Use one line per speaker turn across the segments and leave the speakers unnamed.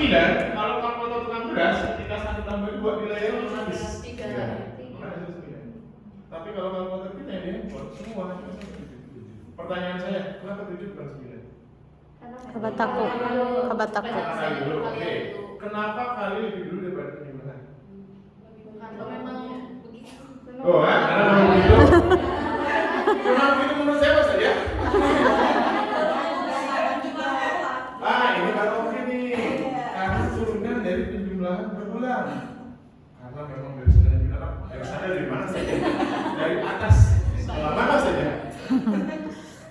9, kalau kalkulator tukang beras, ketika 1 tambah 2 nilainya langsung habis.
3.
Tapi kalau kalkulator kita ini buat semua. Pertanyaan saya, kenapa 7 bukan 9?
Kabataku.
Oke. Kenapa kali lebih dulu daripada penjumlahan?
Kalau memang begitu.
Oh, karena memang begitu. Memang begitu menurut saya saja. Ini baru oke nih. Karena turunan dari penjumlahan berulang. Karena memang dari sana dari mana saja? Dari atas, mana saja?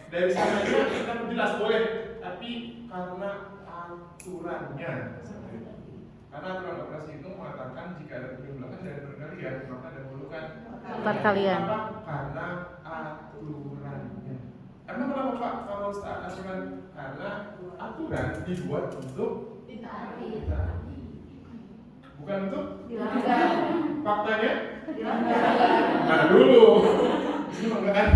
Dari sana juga kita jelas boleh, tapi karena aturannya. Karena aturan operasi itu mengatakan jika ada penjumlahan dan perkalian maka dahulukan
Perkalian.
Karena aturannya. Emang kenapa Pak kalau aturan? Karena aturan dibuat untuk
Ditaati.
bukan untuk
Dilanggar.
faktanya.
Dilanggar.
Nah dulu, ini mengatakan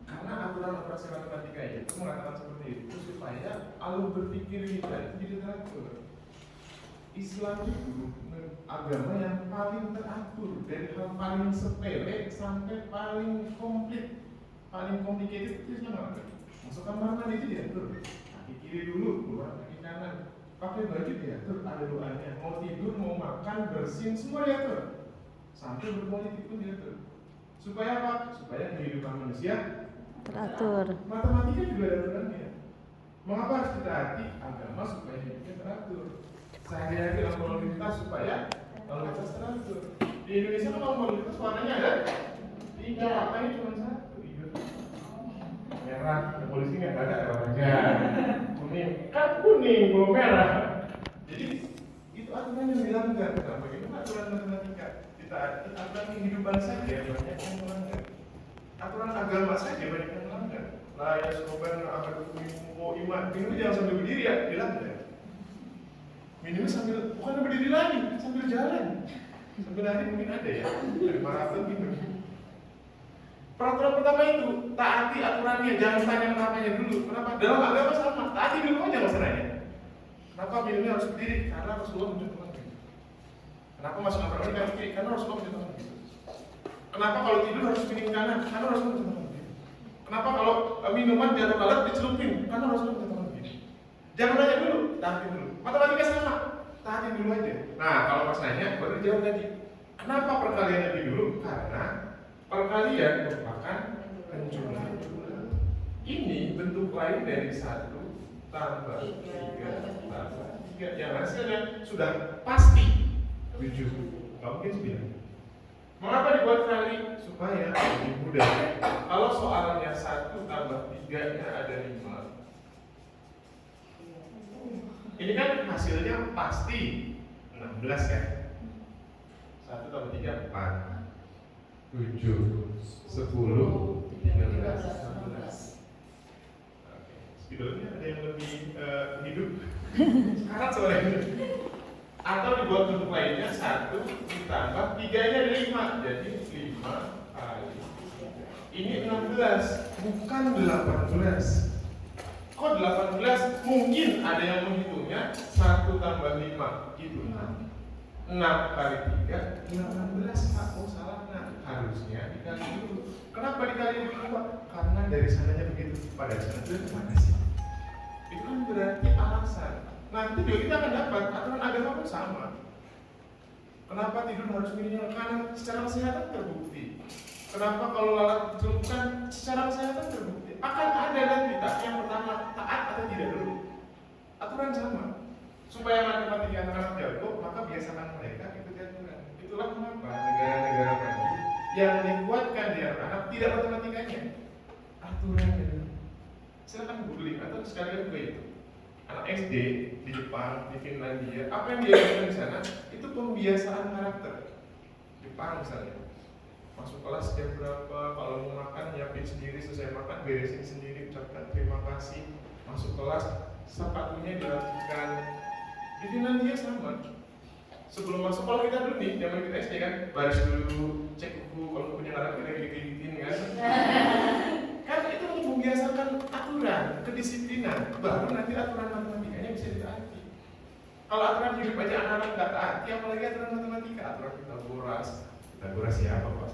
karena aturan operasi matematika itu mengatakan seperti itu supaya alur berpikir kita itu jadi teratur. Islam itu agama yang paling teratur dari hal paling sepele sampai paling komplit, paling complicated itu Islam apa? Masuk kamar mandi itu diatur, kaki kiri dulu, keluar kaki kanan, pakai baju diatur, ada doanya, mau tidur, mau makan, bersin, semua diatur, sampai berpolitik pun diatur. Supaya apa? Supaya kehidupan manusia
Teratur.
Matematika juga ada aturannya. Mengapa harus ditaati agama supaya hidupnya teratur? Sehari-hari lalu lintas supaya lalu lintas teratur. Di Indonesia kan lalu lintas warnanya ada 3, warnanya cuma 1, hijau, merah. Polisi nggak ada warnanya kuning, kan kuning belum merah. Jadi itu aturan yang dilanggar. Nah, bagaimana aturan matematika? Ditaati aturan kehidupan saja banyak yang melanggar. Aturan agama saja banyak yang melanggar. Lah ya sobat ahadukum iman, minum jangan sambil berdiri ya, dilanggar. Minumnya sambil, bukan berdiri lagi, sambil jalan. Sambil lari mungkin ada ya, dari maraton gitu. Peraturan pertama itu, taati aturannya, jangan tanya kenapanya dulu. Kenapa? Dalam agama sama, taati dulu aja masalahnya. Kenapa minumnya harus berdiri? Karena Rasulullah mencontohkan begitu. Kenapa masuk kamar mandi kanan kiri? Karena Rasulullah mencontohkan begitu. Kenapa kalau tidur harus miring kanan? Karena Rasulullah mencontohkan begitu. Kenapa kalau minuman di atas alat dicelupin? Karena Rasulullah mencontohkan begitu. Jangan nanya dulu, taati dulu. Matematika sama, taati dulu aja. Nah, kalau pas nanya, baru jawab tadi. Kenapa perkalian lebih dulu? Karena perkalian merupakan penjumlahan. Ini bentuk lain dari 1 tambah 3 tambah 3. Yang hasilnya sudah pasti 7. Nggak mungkin 9. Mengapa dibuat kali? Supaya lebih mudah. Kalau soalnya 1 tambah 3-nya ada 5. Ini kan hasilnya pasti 16 kan? 1 tambah 3, 4 7 10 13 16. Oke, spidolnya ada yang lebih hidup syarat soalnya. Atau dibuat bentuk lainnya 1 ditambah 3-nya ada 5. Jadi 5 kali ini 16, bukan 18. Kok 18? Mungkin ada yang menghitungnya 1 tambah 5 itu 6. 6 kali 3 18. Pak, oh salah. Nah, harusnya dikali dulu. Kenapa dikali dulu Pak? Karena dari sananya begitu, pada sana itu mana sih? Itu kan berarti alasan. Nanti juga kita akan dapat aturan agama pun sama. Kenapa tidur harus miring kanan? Secara kesehatan terbukti. Kenapa kalau lalat dicelupkan? Secara kesehatan terbukti. Akan ada nanti yang pertama taat atau tidak dulu. Aturan sama. Supaya matematika anak-anak jago, maka biasakan mereka ikuti aturan. Itulah mengapa negara-negara maju yang dikuatkan di anak-anak tidak matematikanya, aturannya. Silakan googling atau sekalian juga itu. Anak SD di Jepang, di Finlandia, apa yang diajarkan di sana itu pembiasaan karakter. Jepang misalnya, masuk kelas jam berapa, kalau mau makan nyiapin sendiri, selesai makan beresin sendiri, ucapkan terima kasih. Masuk kelas sepatunya dirapikan. Di Finlandia sama. Sebelum masuk, kalau kita dulu nih, zaman kita SD kan, baris dulu, cek buku, kalau punya anak kita gigit-gigitin kan. Kan itu membiasakan aturan, kedisiplinan, baru nanti aturan matematikanya bisa ditaati. Kalau aturan hidup aja anak-anak nggak taati, apalagi aturan matematika, aturan Pitagoras. Pitagoras siapa Pak?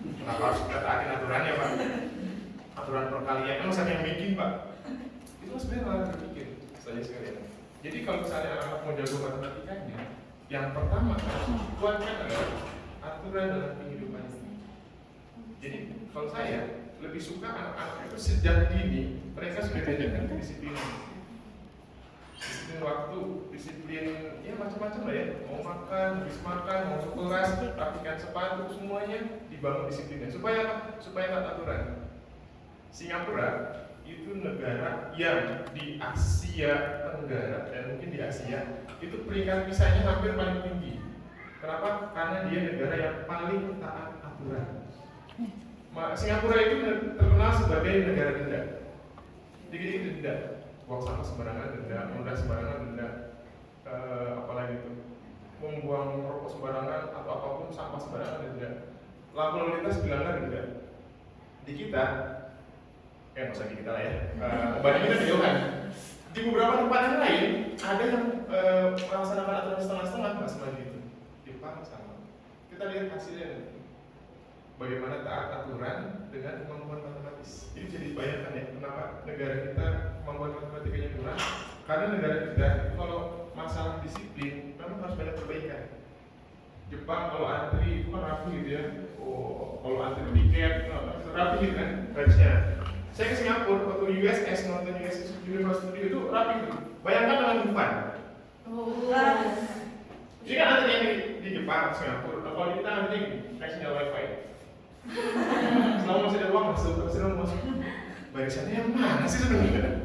Kenapa harus kita taatin aturannya Pak? Aturan perkalian, emang siapa yang bikin Pak? Itu sebenarnya malah berpikir saja sekalian. Jadi kalau misalnya anak-anak mau jago matematikanya, yang pertama harus kuatkan adalah aturan dalam kehidupan. Jadi kalau saya lebih suka anak-anak itu sejak dini mereka sudah diajarkan kedisiplinan, disiplin waktu, disiplin ya macam-macam lah ya, mau makan, habis makan, mau masuk kelas, rapikan sepatu, semuanya dibangun disiplinnya. Supaya apa? Supaya taat aturan. Singapura itu negara yang di Asia Tenggara dan mungkin di Asia itu peringkat PISA-nya hampir paling tinggi. Kenapa? Karena dia negara yang paling taat aturan. Singapura itu terkenal sebagai negara denda. Dikit-dikit denda, buang sampah sembarangan denda, mudah sembarangan denda, apalagi itu, membuang rokok sembarangan atau apapun sampah sembarangan denda. Lampu lalu lintas dilanggar denda. Di kita, nggak usah di kita lah ya. Banyak kita kejauhan. Di beberapa tempat yang lain ada yang melaksanakan aturan setengah-setengah, nggak sama gitu. Jepang sama. Kita lihat hasilnya. Bagaimana taat aturan dengan kemampuan matematis. Jadi jadi bayangkan ya, kenapa negara kita kemampuan matematikanya kurang? Karena negara kita itu kalau masalah disiplin memang harus banyak perbaikan. Jepang kalau antri itu kan rapi gitu ya. Oh, kalau antri tiket rapi gitu kan harusnya. Saya ke Singapura waktu USS nonton USS Universal Studio itu rapi gitu. Bayangkan dengan Dufan. Ini kan antrinya di Jepang, Singapura. Kalau kita antri kasihnya wifi. Selama masih ada uang masuk. Barisannya yang mana sih sebenarnya?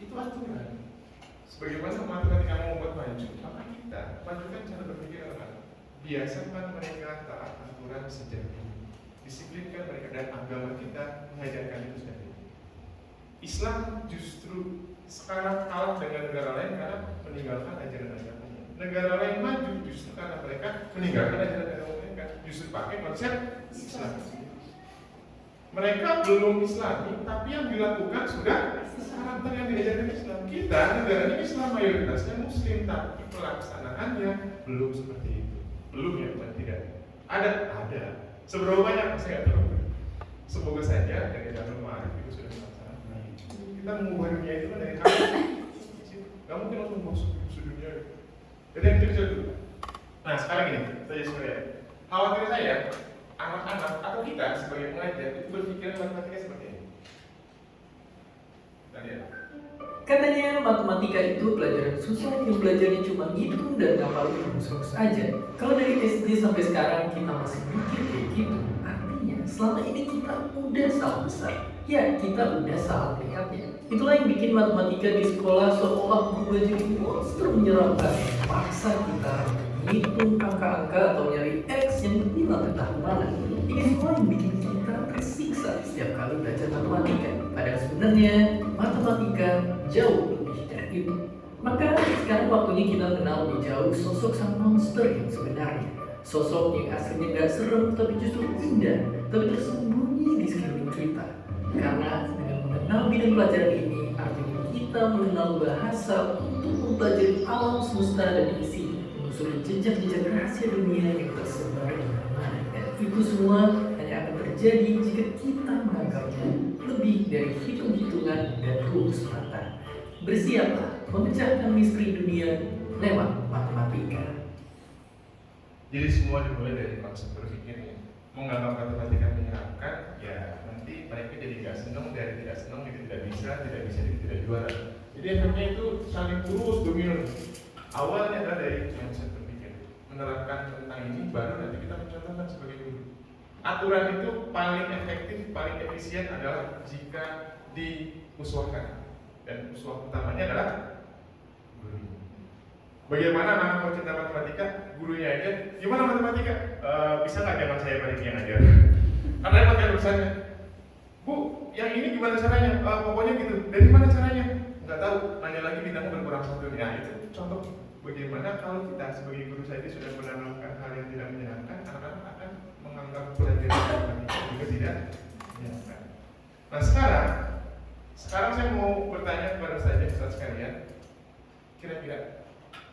Itu aturan. Sebagaimana matematika mau membuat maju, maka kita majukan cara berpikir anak. Biasakan mereka taat aturan sejak dini. Disiplinkan mereka dan agama kita mengajarkan itu sejak dini. Islam justru sekarang kalah dengan negara lain karena meninggalkan ajaran agamanya. Negara lain maju justru karena mereka meninggalkan ajaran agama mereka. Justru pakai konsep Islam. Mereka belum Islami, tapi yang dilakukan sudah karakter yang diajarkan Islam. Kita negara ini Islam mayoritasnya Muslim, tapi pelaksanaannya belum seperti itu. Belum ya, bukan tidak. Ada. Seberapa banyak saya nggak tahu. Semoga saja dari dalam Ma'arif itu sudah dilaksanakan. Kita mengubah dunia itu kan dari kami. Nggak mungkin langsung mengubah dunia. Jadi yang kecil dulu. Nah sekarang ini, saya sebenarnya khawatir saya anak-anak atau kita sebagai pengajar itu berpikiran matematika seperti ini. Kita lihat.
Katanya matematika itu pelajaran susah yang belajarnya cuma ngitung dan ngapalin rumus-rumus aja. Kalau dari SD sampai sekarang kita masih mikir kayak gitu, artinya selama ini kita udah salah besar. Ya, kita udah salah melihatnya. Itulah yang bikin matematika di sekolah seolah berubah jadi monster menyeramkan. Paksa kita menghitung angka-angka atau nyari X yang hilang entah mana. Ini semua yang bikin kita tersiksa setiap kali belajar matematika. Padahal sebenarnya matematika jauh lebih dari itu. Maka sekarang waktunya kita kenal lebih jauh sosok sang monster yang sebenarnya. Sosok yang aslinya gak serem tapi justru indah, tapi tersembunyi di sekeliling kita. Karena dengan mengenal bidang pelajaran ini, artinya kita mengenal bahasa untuk mempelajari alam semesta dan isi, menelusuri jejak-jejak rahasia dunia yang tersebar di mana-mana. Dan itu semua hanya akan terjadi jika kita menganggapnya lebih dari hitung-hitungan dan rumus mata. Bersiaplah memecahkan misteri dunia lewat matematika.
Jadi semua dimulai dari konsep berpikirnya. Menganggap matematika menyenangkan, ya nanti mereka jadi nggak senang, dari tidak senang itu tidak bisa jadi tidak juara. Jadi efeknya itu saling terus dominan. Awalnya adalah dari konsep berpikir. Menerapkan tentang ini baru nanti kita mencontohkan sebagai guru. Aturan itu paling efektif, paling efisien adalah jika diusulkan. Dan usul utamanya adalah guru. Bagaimana anak mau cinta matematika, gurunya aja. Gimana matematika? Bisa nggak jangan saya balik yang ajar? Karena pakai urusannya. Bu, yang ini gimana caranya? Pokoknya gitu. Dari mana caranya? Nggak tahu. Nanya lagi bintangnya berkurang satu. Nah itu contoh bagaimana kalau kita sebagai guru saja sudah menanamkan hal yang tidak menyenangkan, anak-anak akan menganggap pelajaran matematika juga tidak menyenangkan. Nah sekarang saya mau bertanya kepada saja Ustaz sekalian, kira-kira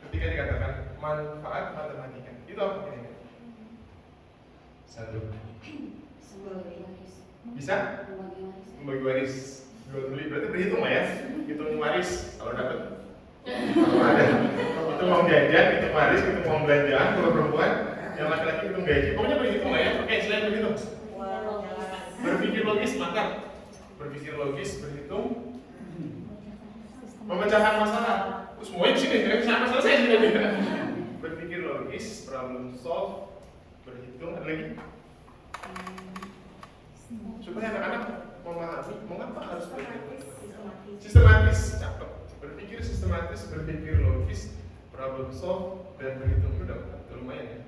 ketika dikatakan manfaat matematika. Itu apa kira-kira? Satu. Bisa? Membagi waris. Jual beli berarti berhitung lah ya. Hitung waris kalau dapat. Kalau ada. Itu uang jajan, hitung waris, hitung uang belanjaan. Kalau perempuan, yang laki-laki hitung gaji. Pokoknya berhitung lah ya. Oke, selain berhitung. Berpikir logis, maka berpikir logis, berhitung, memecahkan masalah. Semuanya di sini, sama selesai sudah. Berpikir logis, problem solve, berhitung, ada lagi. Supaya anak-anak memahami mengapa harus berpikir sistematis, cakep. Berpikir sistematis, berpikir logis, problem solve, dan berhitung. Udah lumayan ya.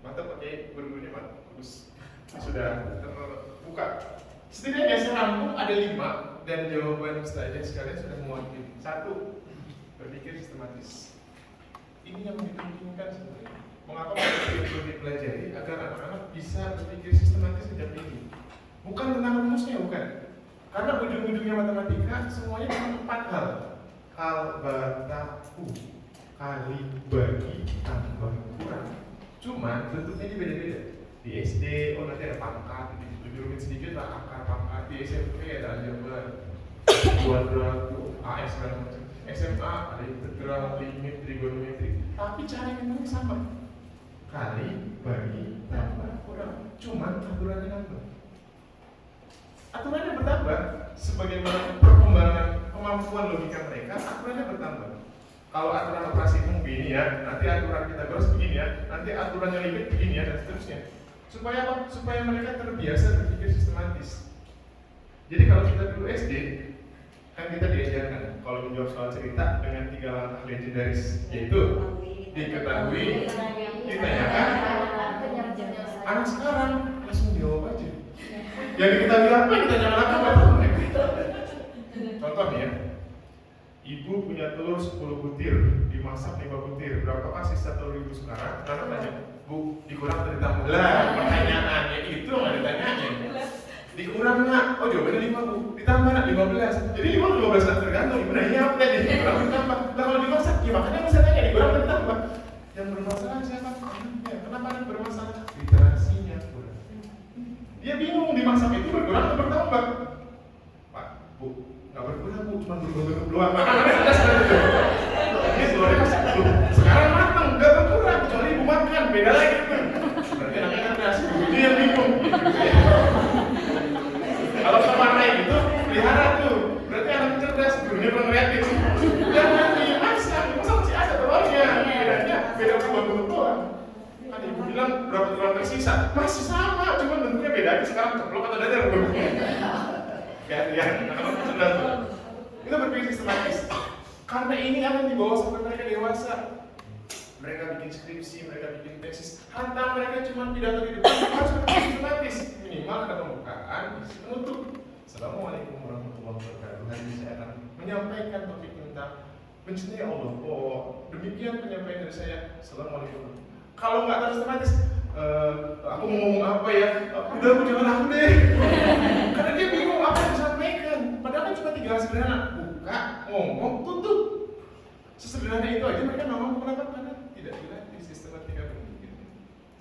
Mata pakai bergurunya bagus. Sudah terbuka. Setidaknya saya rangkum ada 5 dan jawaban saja sekalian sudah mewakili. 1. Berpikir sistematis. Ini yang dipentingkan sebenarnya. Mengapa perlu dipelajari agar anak-anak bisa berpikir sistematis sejak dini. Bukan tentang rumusnya, bukan. Karena ujung-ujungnya matematika semuanya cuma 4 hal. Hal, bataku, kali, bagi, tambah, kurang. Cuma bentuknya ini beda-beda. Di SD, nanti ada pangkat, lebih rumit sedikit lah akar pangkat. Di SMP ada aljabar, kuadrat, AS segala macam. SMA ada integral, limit, trigonometri. Tapi cara yang sama. Kali, bagi, tambah, kurang. Cuma aturannya nambah. Aturannya bertambah sebagaimana perkembangan kemampuan logika mereka, aturannya bertambah. Kalau aturan operasi umum begini ya, nanti aturan Pythagoras begini ya, nanti aturannya limit begini ya, dan seterusnya. Supaya apa? Supaya mereka terbiasa berpikir sistematis. Jadi kalau kita dulu SD, kan kita diajarkan kalau menjawab soal cerita dengan 3 langkah legendaris, yaitu diketahui, ditanyakan. Anak sekarang langsung jawab aja. Yang diketahui apa, ditanyakan apa? Contoh nih ya, ibu punya telur 10 butir, dimasak 5 butir. Berapakah sisa telur ibu sekarang? Karena tanya, Bu, dikurang atau ditambah? Lah, pertanyaannya itu nggak ditanyanya. Dikurang nggak? Oh, jawabannya 5 Bu. Ditambah nggak? 15. Jadi 5 atau 15 nggak tergantung. Ibu nanya apa tadi? Dikurang atau ditambah? Lah kalau dimasak, ya makanya bisa tanya dikurang atau ditambah. Yang bermasalah siapa? Ya, kenapa yang bermasalah? Literasinya kurang. Dia bingung dimasak itu berkurang atau bertambah? Pak, Bu, nggak berkurang Bu, cuma berbentuk doang. Ini telurnya masih belum. Sekarang matang, nggak berkurang, kecuali ibu makan, beda lagi tuh. Berarti anaknya kan kreasi, dia yang bingung. Kalau sama gitu, pelihara tuh. Berarti anak cerdas, gurunya kurang kreatif. Jangan dimasak masih ada telurnya. Bedanya beda bentuk doang. Kan ibu bilang berapa telur tersisa, masih sama, cuma bentuknya beda aja. Sekarang ceplok atau dadar belum? Ya, kalau cerdas tuh. Itu berpikir sistematis. Karena ini akan dibawa sampai mereka dewasa. Mereka bikin skripsi, mereka bikin tesis. Hantam mereka cuma pidato di depan, harus berpikir sistematis. Minimal ada pembukaan, penutup. Assalamualaikum warahmatullahi wabarakatuh. Hari ini saya akan menyampaikan topik tentang mencintai Allah. Oh, demikian penyampaian dari saya. Assalamualaikum. Kalau nggak tahu sistematis, aku mau ngomong apa ya? Udah, aku jangan aku deh. Karena dia bingung apa yang disampaikan. Padahal kan cuma 3 hal sederhana. Buka, ngomong, tutup. Sesederhana itu aja mereka nggak mampu. Kenapa? Karena tidak dilatih sistematika berpikir.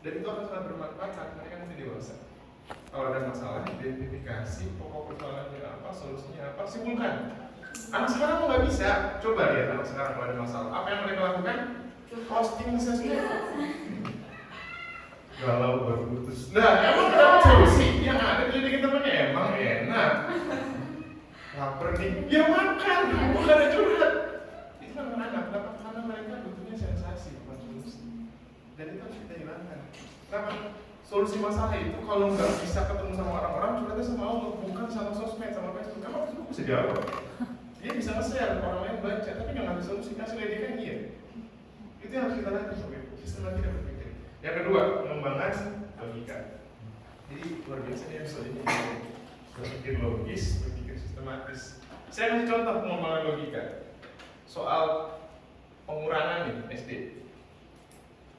Dan itu akan sangat bermanfaat saat mereka nanti dewasa. Kalau ada masalah, identifikasi pokok persoalannya apa, solusinya apa, simpulkan. Anak sekarang mau nggak bisa. Coba lihat anak sekarang kalau ada masalah. Apa yang mereka lakukan? Posting sesuatu. Galau baru putus. Nah, emang dapat solusi? Yang ada jadi temannya emang enak. Lapar nih, ya makan, bukan ada curhat. Itu anak-anak, kenapa? Karena mereka butuhnya sensasi, bukan solusi. Dan itu harus kita hilangkan. Kenapa? Solusi masalah itu kalau nggak bisa ketemu sama orang-orang, curhatnya sama Allah, bukan sama sosmed, sama Facebook. Emang Facebook bisa jawab? Dia bisa nge-share, orang lain baca, tapi nggak ngasih solusi, ngasih ledekan iya. Itu yang harus kita lakukan, sistematika berpikir. Yang kedua, pengembangan logika. Jadi luar biasa nih episode ini. Berpikir logis, berpikir sistematis. Saya kasih contoh pengembangan logika. Soal pengurangan nih SD.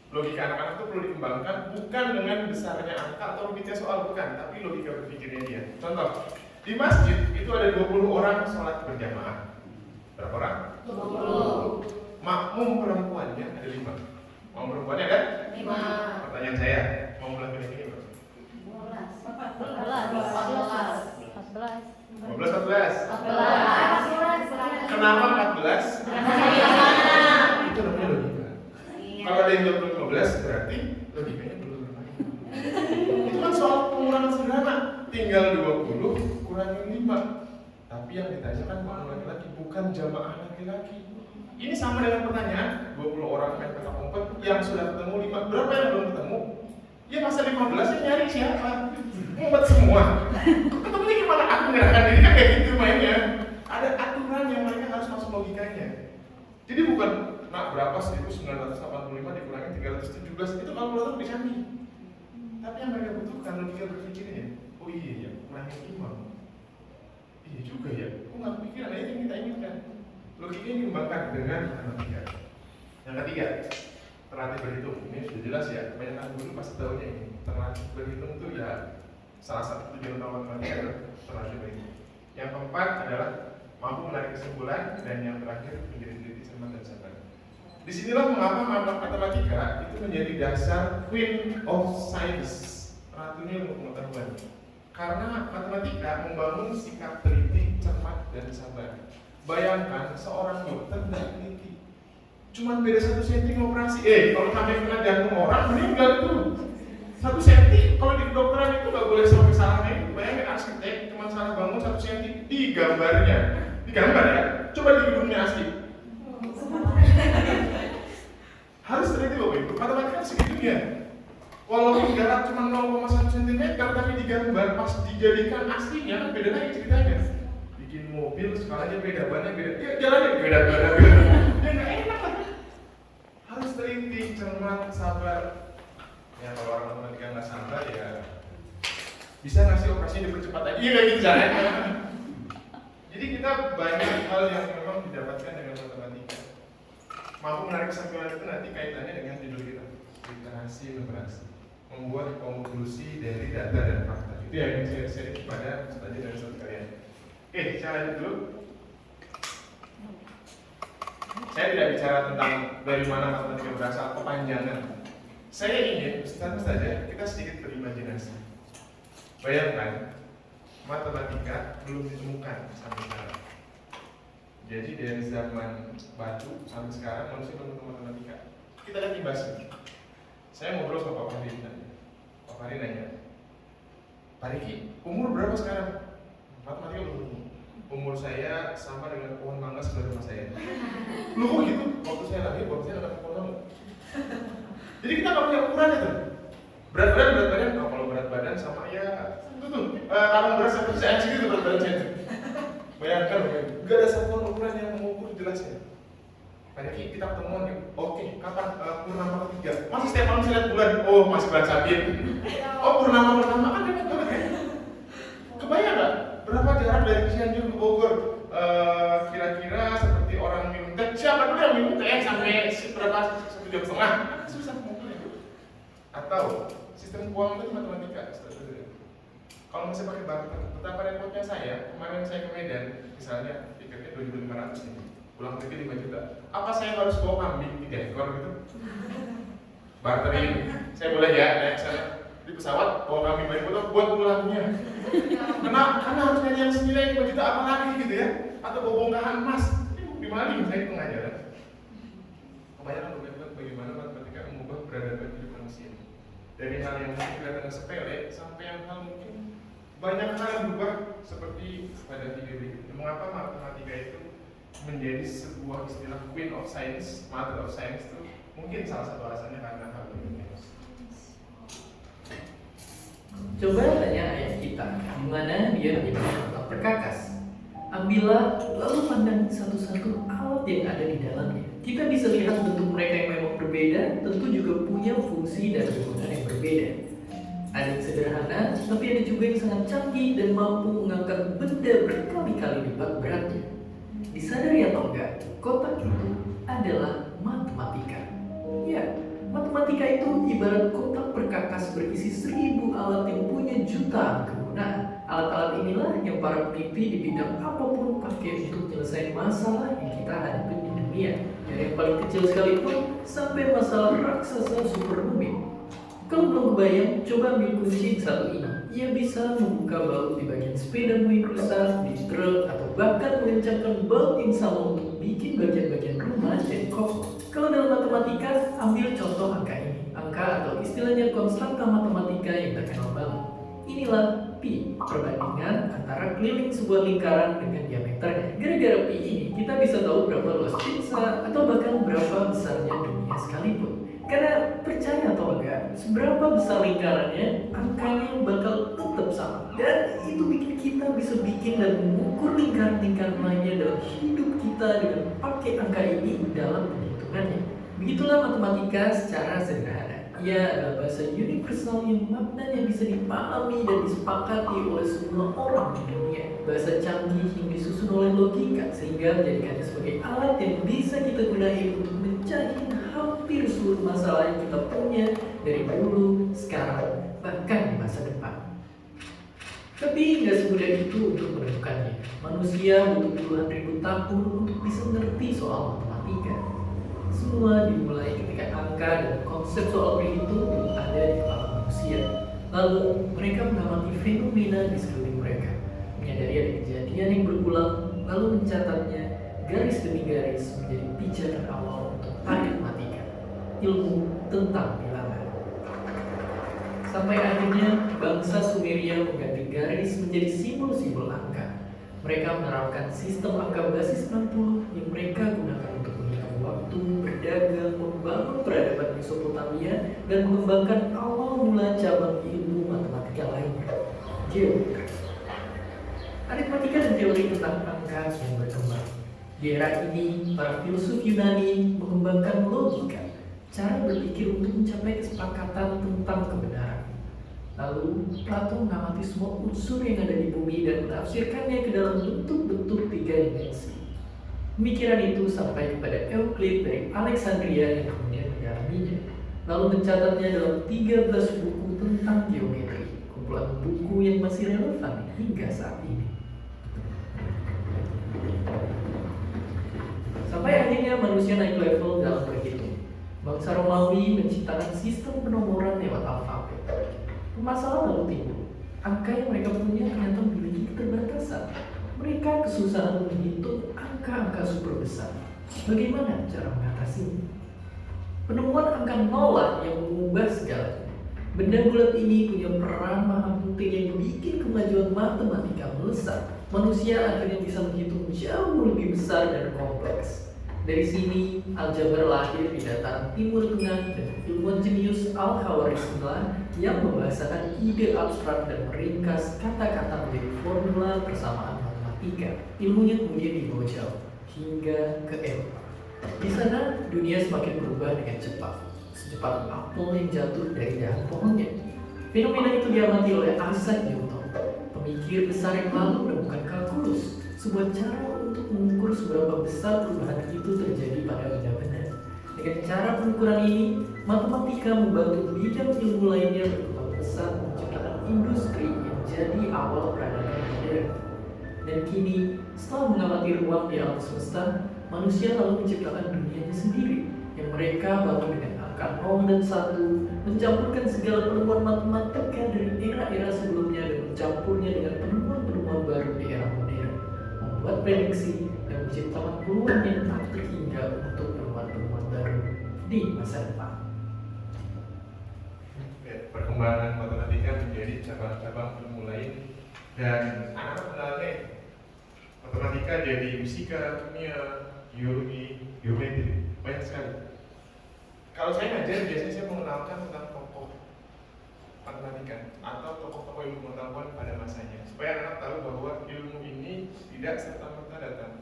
Logika anak-anak itu perlu dikembangkan bukan dengan besarnya angka atau rumitnya soal, bukan, tapi logika berpikirnya dia. Contoh, di masjid itu ada 20 orang sholat berjamaah. Berapa orang?
20.
makmum perempuannya ada 5. Makmum perempuannya ada?
5.
Pertanyaan saya, makmum laki-laki ini berapa?
14.
15, 14.
14.
Kenapa 14? Itu namanya logika. Kalau ada yang 15 berarti logikanya belum bermain. Itu kan soal pengurangan sederhana. Tinggal 20 kurangi 5. Tapi yang ditanyakan makmum laki-laki bukan jamaah laki-laki. Ini sama dengan pertanyaan 20 orang main petak umpet yang sudah ketemu 5. Berapa yang belum ketemu? Ya masa 15 yang nyari siapa? Ngumpet semua. Ketemunya gimana? Aku menyerahkan diri kan kayak gitu mainnya. Ada aturan yang mereka harus masuk logikanya. Jadi bukan nak berapa 1985 dikurangi 317 itu kalkulator bisa nih. Tapi yang mereka butuhkan logika berpikirnya. Oh iya ya, kurangi 5. Iya juga ya. Aku nggak kepikiran, itu yang kita inginkan. Logikanya dikembangkan dengan matematika. Yang ketiga, terlatih berhitung. Ini sudah jelas ya. Kebanyakan guru pasti tahunya ini. Terlatih berhitung itu ya salah satu tujuan utama matematika adalah terlatih berhitung. Yang keempat adalah mampu menarik kesimpulan, dan yang terakhir menjadi teliti, cermat, dan sabar. Disinilah mengapa matematika itu menjadi dasar Queen of Science, ratunya ilmu pengetahuan. Karena matematika membangun sikap teliti, cermat, dan sabar. Bayangkan seorang dokter dan teliti, cuman beda 1 cm ngoperasi. Kalau sampai kena jantung orang meninggal itu 1 cm. Kalau di kedokteran itu nggak boleh sampai salah kayak gitu. Bayangin arsitek cuma salah bangun 1 cm di gambarnya, digambar ya. Coba di gedungnya asli. Harus teliti loh itu. Matematika segitunya. Walaupun jarak cuma 0,1 cm, tapi digambar pas dijadikan aslinya kan beda lagi ceritanya. Bikin mobil skalanya beda, bannya beda, ya jalannya beda. Ya nggak enak lah. Harus teliti, cermat, sabar. Ya kalau orang matematika nggak sabar ya bisa ngasih operasi dipercepat aja. Iya kayak gitu caranya. Jadi kita banyak hal yang memang didapatkan dengan matematika. Mampu menarik kesimpulan itu nanti kaitannya dengan judul kita, literasi numerasi, membuat konklusi dari data dan fakta. Itu yang saya share kepada pelajar dan saudara kalian. Oke, saya lanjut dulu. Saya tidak bicara tentang dari mana matematika berasal, kepanjangan. Saya ingin saja kita sedikit berimajinasi. Bayangkan, matematika belum ditemukan sampai sekarang. Jadi dari zaman batu sampai sekarang manusia belum ketemu matematika. Kita lihat imbasnya. Saya ngobrol sama Pak Fahri tadi. Pak Fahri nanya, Pak Riki, umur berapa sekarang? Matematika belum ketemu. Umur saya sama dengan pohon mangga sebelah rumah saya. Loh kok gitu? Waktu saya lahir, waktu saya ada pohon mangga. Jadi kita nggak punya ukuran itu. Berat badan, kalau berat badan sama ya itu tuh kalung beras satu cm gitu berat badan saya. Bayangkan, nggak ada satuan ukuran yang mengukur jelasnya. Tadi kita ketemuan nih, oke, kapan purnama ketiga? Masih setiap malam saya lihat bulan, oh masih bulan Sabit. Oh purnama pertama kan dekat banget ya. Kebayang nggak berapa jarak dari Cianjur ke Bogor? Kira-kira seperti orang minum teh. Siapa dulu yang minum teh sampai berapa 1 jam setengah? Susah mengukurnya. Atau sistem keuangan itu matematika. Kalau masih pakai barter, betapa repotnya saya. Kemarin saya ke Medan, misalnya tiketnya 2.500 nih, pulang pergi 5 juta. Apa saya harus bawa kambing 3 ekor gitu? Barterin, saya boleh ya naik sana di pesawat bawa kambing banyak foto buat pulangnya. Karena harus nyari yang senilai 5 juta apa lagi gitu ya? Atau bawa bongkahan emas? Di maling saya itu ngajaran. Kebanyakan bagaimana matematika mengubah peradaban hidup manusia. Dari hal yang mungkin kelihatan sepele sampai yang hal mungkin banyak hal yang berubah seperti pada video berikut. Mengapa matematika itu menjadi sebuah istilah Queen of Science, Mother of Science itu mungkin salah satu alasannya karena hal ini.
Coba tanya ayah kita, gimana dia menyebut kotak perkakas. Ambillah, lalu pandang satu-satu alat yang ada di dalamnya. Kita bisa lihat bentuk mereka yang memang berbeda, tentu juga punya fungsi dan kegunaan yang berbeda. Ada yang sederhana, tapi ada juga yang sangat canggih dan mampu mengangkat benda berkali-kali lipat beratnya. Disadari atau enggak, kotak itu adalah matematika. Ya, matematika itu ibarat kotak perkakas berisi 1000 alat yang punya jutaan kegunaan. Alat-alat inilah yang para peneliti di bidang apapun pakai untuk menyelesaikan masalah yang kita hadapi di dunia. Ya yang paling kecil sekalipun sampai masalah raksasa supermobil. Kalau belum kebayang, coba ambil kunci satu ini. Ia bisa membuka baut di bagian sepedamu yang rusak, di truk, atau bahkan mengencangkan baut yang sama untuk bikin bagian-bagian rumah jadi kokoh. Kalau dalam matematika, ambil contoh angka ini. Angka atau istilahnya konstanta matematika yang terkenal banget. Inilah pi, perbandingan antara keliling sebuah lingkaran dengan diameternya. Gara-gara pi ini, kita bisa tahu berapa luas pizza atau bahkan berapa besarnya dunia sekalipun. Karena percaya atau enggak, seberapa besar lingkarannya, angkanya bakal tetap sama. Dan itu bikin kita bisa bikin dan mengukur lingkaran-lingkaran lainnya dalam hidup kita dengan pakai angka ini dalam perhitungannya. Begitulah matematika secara sederhana. Ia adalah bahasa universal yang maknanya bisa dipahami dan disepakati oleh semua orang di dunia. Bahasa canggih yang disusun oleh logika sehingga menjadikannya sebagai alat yang bisa kita gunakan untuk mencahin hampir seluruh masalah yang kita punya dari dulu, sekarang, bahkan di masa depan. Tapi nggak semudah itu untuk menemukannya. Manusia butuh puluhan ribu tahun untuk bisa ngerti soal matematika. Semua dimulai ketika angka dan konsep soal perhitungan ada di kepala manusia. Lalu mereka mengamati fenomena di sekeliling mereka, menyadari ada kejadian yang berulang, lalu mencatatnya garis demi garis menjadi pijakan awal untuk matematika, ilmu tentang bilangan. Sampai akhirnya bangsa Sumeria mengganti garis menjadi simbol-simbol angka. Mereka menerapkan sistem angka basis 60 yang mereka gunakan untuk menghitung waktu, berdagang, membangun peradaban Mesopotamia, dan mengembangkan awal mula cabang ilmu matematika lainnya, geometri. Aritmatika dan teori tentang angka yang berkembang. Di era ini, para filsuf Yunani mengembangkan logika, cara berpikir untuk mencapai kesepakatan tentang kebenaran. Lalu, Plato mengamati semua unsur yang ada di bumi dan menafsirkannya ke dalam bentuk-bentuk 3 dimensi. Pemikiran itu sampai kepada Euclid dari Alexandria yang kemudian mendalaminya, lalu mencatatnya dalam 13 buku tentang geometri, kumpulan buku yang masih relevan hingga saat ini. Sampai akhirnya manusia naik level dalam berhitung. Bangsa Romawi menciptakan sistem penomoran lewat alfabet. Permasalahan lalu timbul. Angka yang mereka punya ternyata memiliki keterbatasan. Mereka kesusahan menghitung angka-angka super besar. Bagaimana cara mengatasinya? Penemuan angka nol lah yang mengubah segalanya. Benda bulat ini punya peran maha penting yang bikin kemajuan matematika melesat. Manusia akhirnya bisa menghitung jauh lebih besar dan kompleks. Dari sini, aljabar lahir di dataran Timur Tengah dan ilmuwan jenius Al-Khawarizmi yang membahasakan ide abstrak dan meringkas kata-kata menjadi formula persamaan matematika. Ilmunya kemudian dibawa jauh hingga ke Eropa. Di sana, dunia semakin berubah dengan cepat, secepat apel yang jatuh dari dahan pohonnya. Fenomena itu diamati oleh Isaac Newton, pemikir besar yang lalu menemukan kalkulus, sebuah cara untuk mengukur seberapa besar perubahan itu terjadi pada benda-benda. Dengan cara pengukuran ini, matematika membantu bidang ilmu lainnya berkembang pesat, menciptakan industri yang jadi awal peradaban modern. Dan kini, setelah mengamati ruang di alam semesta, manusia lalu menciptakan dunianya sendiri, yang mereka bangun dengan angka 0 dan 1, mencampurkan segala penemuan matematika dari era-era sebelumnya dan mencampurnya dengan penemuan-penemuan baru di era modern, membuat prediksi dan menciptakan peluang yang tak terhingga untuk penemuan-penemuan baru di masa depan.
Perkembangan matematika menjadi cabang-cabang ilmu lain dan anak mengenalnya matematika jadi fisika, kimia, biologi, geometri, banyak sekali. Kalau saya ngajar biasanya saya mengenalkan tentang tokoh matematika atau tokoh-tokoh ilmu pengetahuan pada masanya, supaya anak tahu bahwa ilmu ini tidak serta-merta datang.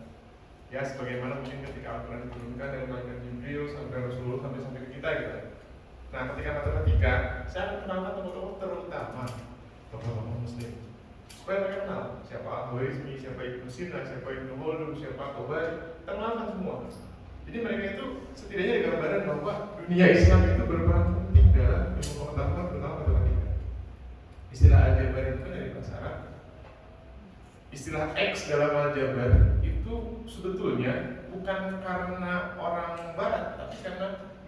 Ya, sebagaimana mungkin ketika Al-Quran diturunkan dari malaikat Jibril sampai Rasulullah sampai ke kita gitu. Nah, ketika matematika, saya akan kenalkan tokoh-tokoh terutama tokoh-tokoh Muslim, supaya mereka kenal siapa Al-Khawarizmi, siapa Ibnu Sina, siapa Ibnu Khaldun, siapa Tabari, kenalkan semua. Jadi mereka itu setidaknya ada gambaran bahwa dunia Islam itu berperan penting dalam ilmu pengetahuan tentang matematika. Istilah aljabar itu kan dari bahasa Arab. Istilah X dalam aljabar itu sebetulnya bukan karena orang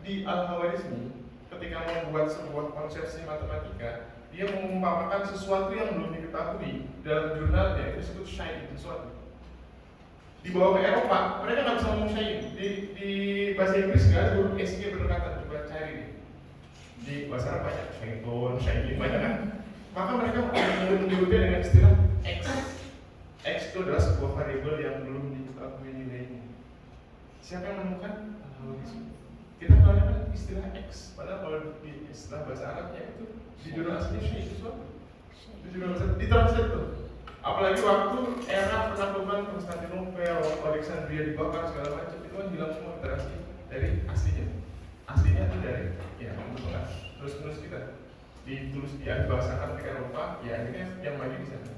di Al-Khawarizmi ketika membuat sebuah konsepsi matematika, dia mengumpamakan sesuatu yang belum diketahui dalam jurnalnya, itu disebut syair sesuatu. Dibawa ke Eropa, mereka nggak bisa ngomong syair. Di bahasa Inggris nggak ada huruf SG berdekatan, coba cari nih. Di bahasa Arab banyak syair banyak kan. Maka mereka menyebutnya dengan istilah X. X itu adalah sebuah variabel yang belum diketahui nilainya. Siapa yang menemukan? Al-Khawarizmi. Kita menggunakan istilah X, padahal kalau di istilah bahasa Arabnya itu di jurnal aslinya syair sesuatu. Di jurnal aslinya ditranslate tuh. Apalagi waktu era penaklukan Konstantinopel, Alexandria dibakar segala macam, itu kan hilang semua literasi dari aslinya. Aslinya itu dari betul kan? Terus kita ditulis dibahasakan ke Eropa, ya akhirnya yang maju di sana.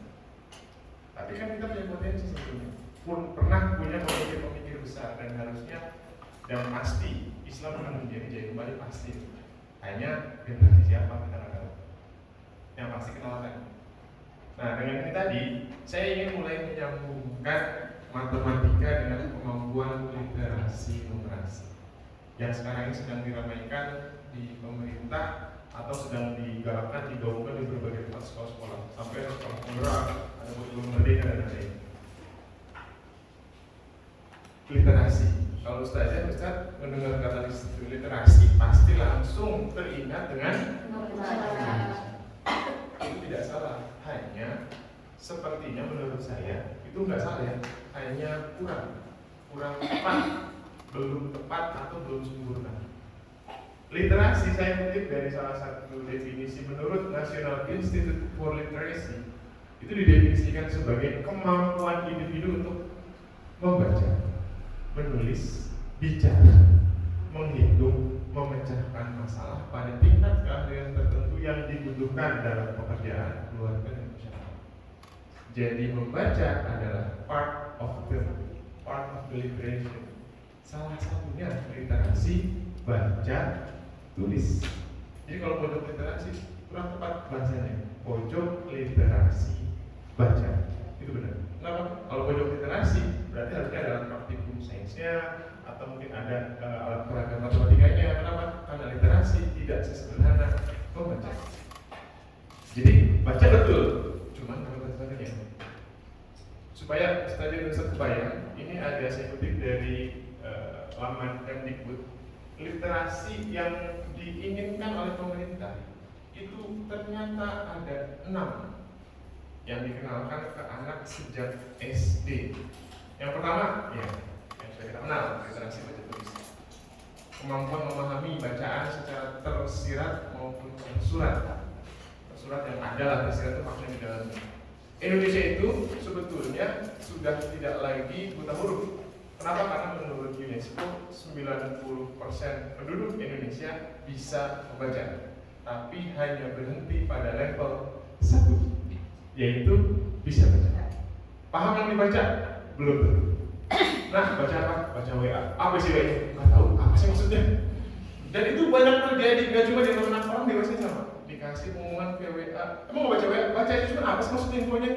Tapi kan kita punya potensi sebetulnya, pun pernah punya pemikir besar dan harusnya dan pasti Islam akan menjadi kembali pasti. Hanya generasi siapa kita nggak tahu. Yang pasti kenalkan. Nah dengan ini tadi saya ingin mulai menyambungkan matematika dengan kemampuan literasi numerasi yang sekarang ini sedang diramaikan di pemerintah atau sedang digalakkan, digaungkan di berbagai tempat sekolah-sekolah sampai sekolah penggerak, ada kurikulum merdeka dan lain-lain. Literasi. Kalau Ustaz mendengar kata literasi pasti langsung teringat dengan itu tidak salah, hanya sepertinya menurut saya itu nggak salah ya, hanya kurang tepat, belum tepat atau belum sempurna. Literasi saya kutip dari salah satu definisi menurut National Institute for Literacy, itu didefinisikan sebagai kemampuan individu untuk membaca, menulis, bicara, menghitung, memecahkan masalah pada tingkat keahlian tertentu yang dibutuhkan dalam pekerjaan, keluarga, dan masyarakat. Jadi membaca adalah part of the literation. Salah satunya literasi, baca, tulis. Jadi kalau pojok literasi kurang tepat bahasanya. Pojok literasi, baca. Itu benar. Kenapa? Kalau pojok literasi berarti harusnya ada praktikum sainsnya atau mungkin ada alat peraga matematikanya. Kenapa? Karena literasi tidak sesederhana membaca. Jadi baca betul, cuman kalau bahasanya. Supaya stadion Ustaz kebayang, ini ada saya kutip dari laman Kemdikbud. Literasi yang diinginkan oleh pemerintah itu ternyata ada 6 yang dikenalkan ke anak sejak SD. Yang pertama, yang sudah kita kenal, literasi baca tulis. Kemampuan memahami bacaan secara tersirat maupun tersurat. Tersurat yang ada lah, tersirat itu maksudnya di dalamnya. Indonesia itu sebetulnya sudah tidak lagi buta huruf. Kenapa? Karena menurut UNESCO 90% penduduk Indonesia bisa membaca, tapi hanya berhenti pada level 1, yaitu bisa baca. Paham yang dibaca? Belum tentu. Nah, baca apa? Baca WA. Apa sih WA? Nggak tahu. Apa sih maksudnya? Dan itu banyak terjadi, nggak cuma di teman orang dewasa sama. Dikasih pengumuman ke WA. Emang mau baca WA? Baca itu cuma apa sih maksudnya infonya?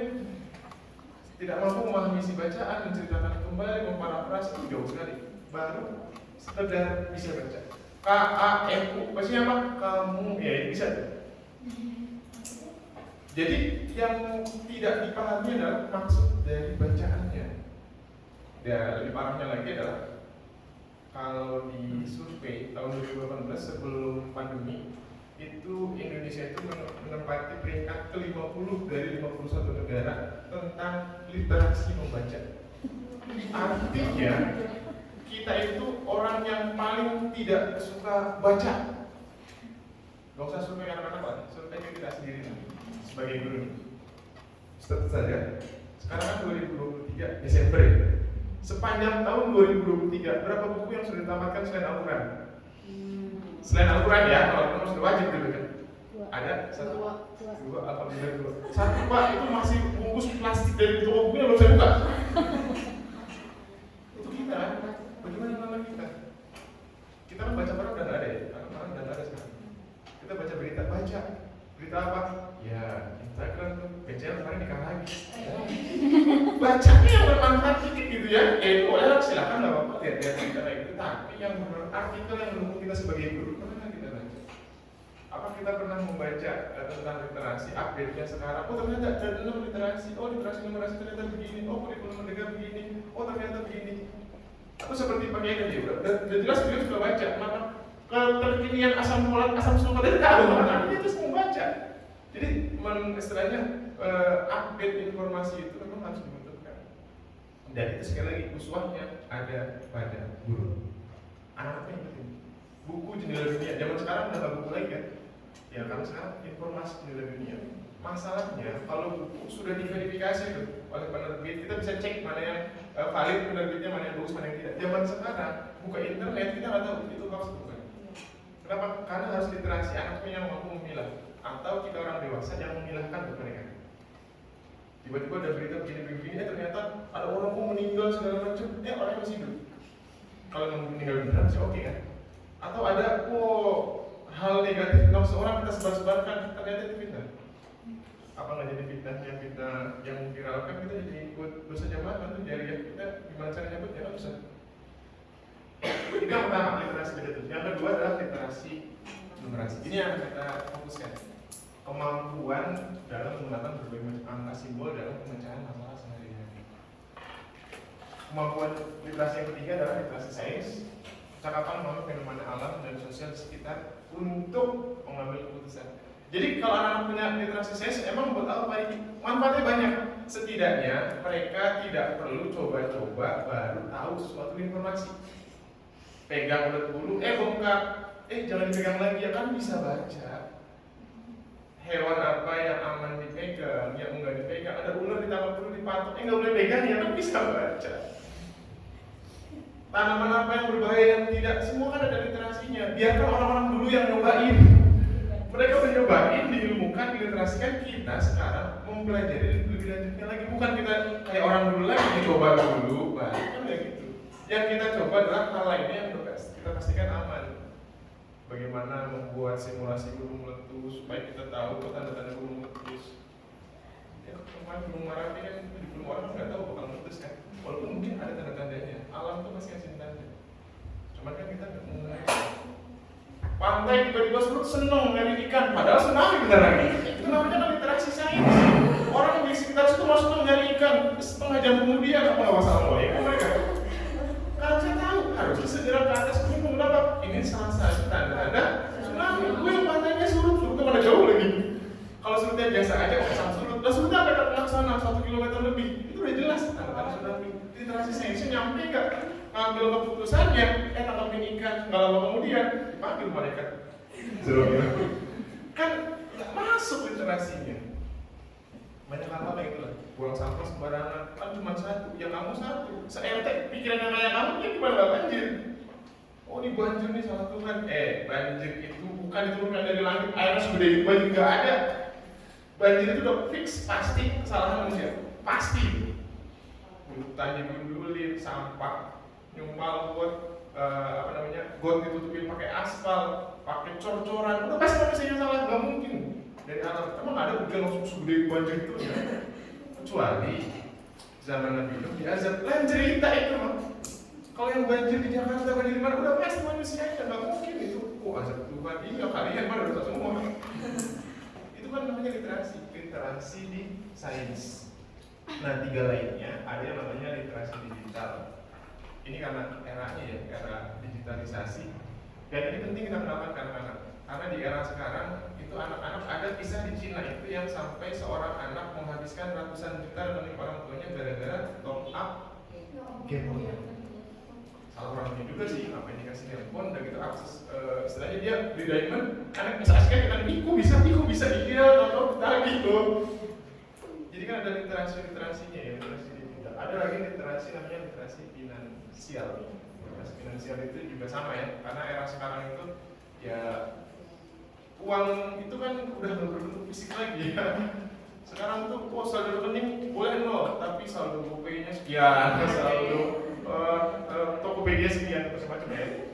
Tidak mampu memahami isi bacaan, menceritakan kembali, memparafrase, itu jauh sekali. Baru sekedar bisa baca. KAMU, bacanya apa? Kamu, ya bisa tuh. Jadi yang tidak dipahami adalah maksud dari bacaannya. Ya, lebih parahnya lagi adalah kalau di survei tahun 2018 sebelum pandemi, itu Indonesia itu menempati peringkat ke-50 dari 51 negara tentang literasi membaca. Artinya kita itu orang yang paling tidak suka baca. Gak usah survei anak-anak Pak, survei kita sendiri sebagai guru. Tentu saja, sekarang kan 2023 Desember ya. Sepanjang tahun 2023 berapa buku yang sudah ditamatkan selain Al-Quran? Selain Al-Quran ya, kalau Al-Quran sudah wajib dulu kan? Ada satu, dua, alhamdulillah dua. Satu Pak, itu masih bungkus plastik dari toko buku yang belum saya buka. Itu kita, bagaimana nama kita? Kita kan baca barang udah nggak ada ya, karena barang udah nggak ada sekarang. Kita baca berita apa? Ya Instagram tuh, BCL kemarin nikah lagi. Bacanya yang bermanfaat sedikit gitu ya, boleh silakan nggak apa-apa. lihat kita kayak gitu, tapi yang artikel yang mendukung kita sebagai guru pernah kita baca? Apa kita pernah membaca tentang literasi update-nya sekarang? Oh ternyata ada 6 literasi, oh literasi numerasi ternyata begini, oh kurikulum merdeka begini, oh ternyata begini. Atau seperti pakai tadi, udah jelas beliau sudah baca, maka keterkinian asam folat, asam sulfat itu tahu, maka dia terus membaca. Jadi istilahnya update informasi itu memang harus dibutuhkan. Dan itu sekali lagi uswahnya ada pada guru. Anak-anaknya yang penting. Buku jendela dunia, zaman sekarang udah nggak buku lagi kan? Ya karena sekarang informasi jendela dunia. Masalahnya kalau buku sudah diverifikasi tuh oleh penerbit, kita bisa cek mana yang valid penerbitnya, mana yang bagus, mana yang tidak. Zaman sekarang buka internet kita nggak tahu itu hoax bukan. Kenapa? Karena harus literasi anaknya yang mampu memilah, atau kita orang dewasa yang memilahkan untuk mereka. Tiba-tiba ada berita begini-begini, ternyata ada orang yang meninggal segala macam, orangnya masih hidup. Kalau meninggal beneran sih oke kan? Atau ada hal negatif tentang seorang kita sebar-sebarkan, ternyata itu fitnah. Apa nggak jadi fitnah yang viralkan, kita jadi ikut dosa jamaah kan tuh jariah kita, gimana cara nyebutnya nggak usah. Itu yang pertama, literasi begitu. Yang kedua adalah literasi numerasi. Ini yang kita fokuskan, kemampuan dalam menggunakan berbagai macam angka simbol dalam pemecahan masalah sehari-hari. Kemampuan literasi yang ketiga adalah literasi sains, cakapan mengenai fenomena alam dan sosial di sekitar untuk mengambil keputusan. Jadi kalau anak-anak punya literasi sains, emang buat apa ini? Manfaatnya banyak. Setidaknya mereka tidak perlu coba-coba baru tahu sesuatu informasi. Pegang ulet bulu, bongkar, jangan dipegang lagi, ya kan bisa baca. Hewan apa yang aman dipegang, yang enggak dipegang, ada ular ditangkap dulu dipatok, enggak boleh pegang, ya kan bisa baca. Tanaman apa yang berbahaya yang tidak, semua kan ada literasinya. Biarkan orang-orang dulu yang nyobain. Mereka udah nyobain, diilmukan, diliterasikan. Kita sekarang mempelajari lebih lanjutnya lagi. Bukan kita kayak orang dulu lagi, dicoba dulu, baru kan kayak gitu. Yang kita coba adalah hal lainnya yang kita pastikan aman. Bagaimana membuat simulasi gunung meletus supaya kita tahu tanda-tanda gunung meletus. Ya, kemarin gunung Merapi kan di gunung orang nggak tahu bakal meletus kan. Walaupun mungkin ada tanda-tandanya, alam tuh masih kasih tanda. Cuman kan kita nggak mengenai. Pantai tiba-tiba surut seneng nyari ikan, padahal tsunami bentar lagi. Itu namanya kan literasi sains. Orang yang di sekitar situ mau seneng nyari ikan, setengah jam kemudian apa nggak masalah ya mereka. Kalau saya tahu harus segera ke atas gunung kenapa? Ini salah satu tanda-tanda tsunami. Gue yang pantainya surutnya mana jauh lagi. Kalau surutnya biasa aja, pasang surut. Dan surutnya ada ke sana 1 kilometer lebih. Itu udah jelas tanda-tanda tsunami. Literasi sainsnya nyampe nggak? Ngambil keputusannya, tangkapin ikan. Nggak lama kemudian dipanggil malaikat. Kan nggak masuk literasinya. Banyak hal kayak gitu lah. Buang sampah sembarangan, kan cuma satu, yang kamu satu. Seente pikiran yang kayak kamu, ya gimana nggak banjir? Oh ini banjir nih salah Tuhan. Banjir itu bukan diturunkan dari langit, airnya segede itu banjir nggak ada. Banjir itu udah fix, pasti kesalahan manusia, pasti. Hutan digundulin, sampah nyumpal buat got ditutupin pakai aspal, pakai cor-coran, udah pasti manusia yang salah, nggak mungkin. Dari alam, emang ada hujan langsung segede banjir itu ya? Kecuali zaman Nabi Nuh diazab, lain cerita itu mah. Kalau yang banjir di Jakarta, banjir di mana, udah pasti manusianya, nggak mungkin itu. Azab Tuhan, iya kalian mana dosa semua. Itu kan namanya literasi di sains. Nah 3 lainnya ada yang namanya literasi digital. Ini karena eranya ya, era digitalisasi. Dan ini penting kita kenalkan ke anak-anak. Karena di era sekarang itu anak-anak, ada kisah di Cina itu yang sampai seorang anak menghabiskan ratusan juta demi orang tuanya gara-gara top up game. Salah orang ini juga sih, apa yang dikasih handphone dan gitu akses istilahnya dia beli diamond, anak bisa asik kan iku bisa iya atau tadi gitu. Jadi kan ada literasinya ya, literasi digital. Ada lagi literasi namanya literasi finansial. Literasi finansial itu juga sama ya, karena era sekarang itu ya uang itu kan udah nggak berbentuk fisik lagi ya. Sekarang tuh saldo rekening boleh 0, tapi saldo GoPay-nya sekian, saldo Tokopedia sekian, macam-macam ya.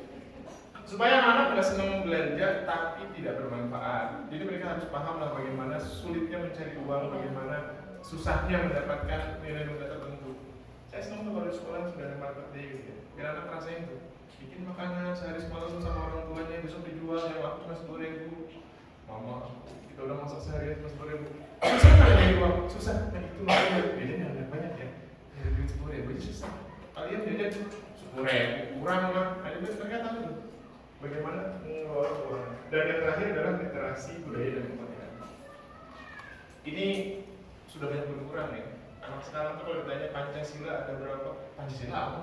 Supaya anak nggak senang belanja tapi tidak bermanfaat. Jadi mereka harus paham lah bagaimana sulitnya mencari uang, bagaimana susahnya mendapatkan nilai-nilai tertentu. Saya senang tuh kalau di sekolah sudah ada market day gitu ya. biar anak rasain tuh. Bikin makanan sehari semalam sama orang tuanya, besok dijual, yang aku cuma 10.000. Mama, kita udah masak seharian cuma 10.000. Susah nggak nyari uang? Susah. Nah itu makanya beda yang banyak ya. Nyari duit 10.000 aja susah. Kalian jajan 10.000 kurang lah. Ada mereka tahu tuh bagaimana mengelola uang. Dan yang terakhir adalah literasi budaya dan kebudayaan. Ini sudah banyak berkurang ya. Anak sekarang tuh kalau ditanya Pancasila ada berapa? Pancasila apa?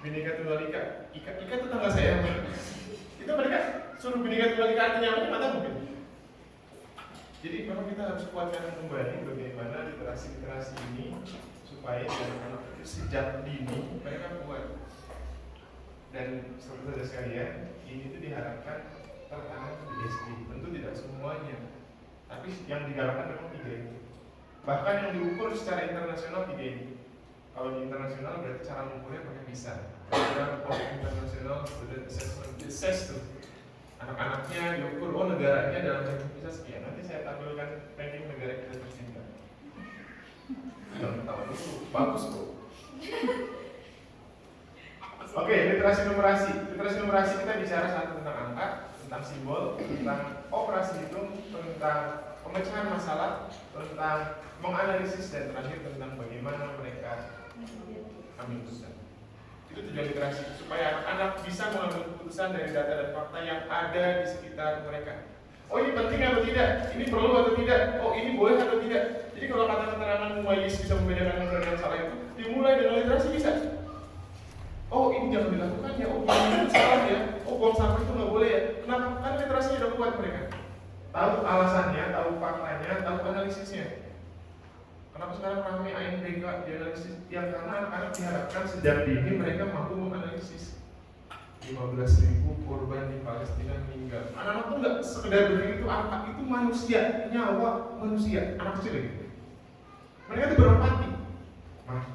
Bhinneka Tunggal Ika. Ika itu tetangga saya. Itu mereka suruh Bhinneka Tunggal Ika artinya apa? Nggak tahu mungkin. Jadi memang kita harus kuatkan kembali bagaimana literasi ini supaya anak-anak sejak dini mereka kuat. Dan saudara sekalian, ini tuh diharapkan tertanam di SD. Tentu tidak semuanya, tapi yang digalakkan memang 3 itu. Bahkan yang diukur secara internasional 3 ini. Kalau di internasional berarti cara mengukurnya pakai PISA. Ada internasional student assessment assess tuh. Anak-anaknya diukur, oh negaranya dalam ranking PISA sekian. Nanti saya tampilkan ranking negara kita tercinta. Jangan ketawa dulu, bagus kok. Oke, literasi numerasi. Literasi numerasi kita bicara satu tentang angka, tentang simbol, tentang operasi hitung, tentang pemecahan masalah, tentang menganalisis, dan terakhir tentang bagaimana mereka ambil keputusan. Itu tujuan literasi, supaya anak-anak bisa mengambil keputusan dari data dan fakta yang ada di sekitar mereka. Oh ini penting atau tidak? Ini perlu atau tidak? Oh ini boleh atau tidak? Jadi kalau kata keterangan Mumayyiz bisa membedakan yang benar dan salah itu dimulai dengan literasi bisa. Oh ini jangan dilakukan ya, oh ini salah ya, oh buang sampah itu nggak boleh ya. Kenapa? Kan literasinya udah kuat mereka. Tahu alasannya, tahu faktanya, tahu analisisnya. Kenapa sekarang ramai ANBK dianalisis? Ya karena anak-anak diharapkan sejak dini mereka mampu menganalisis. 15.000 korban di Palestina meninggal. Anak-anak tuh nggak sekedar berpikir itu apa, itu manusia, nyawa manusia, anak kecil gitu. Mereka tuh berempati. Mah,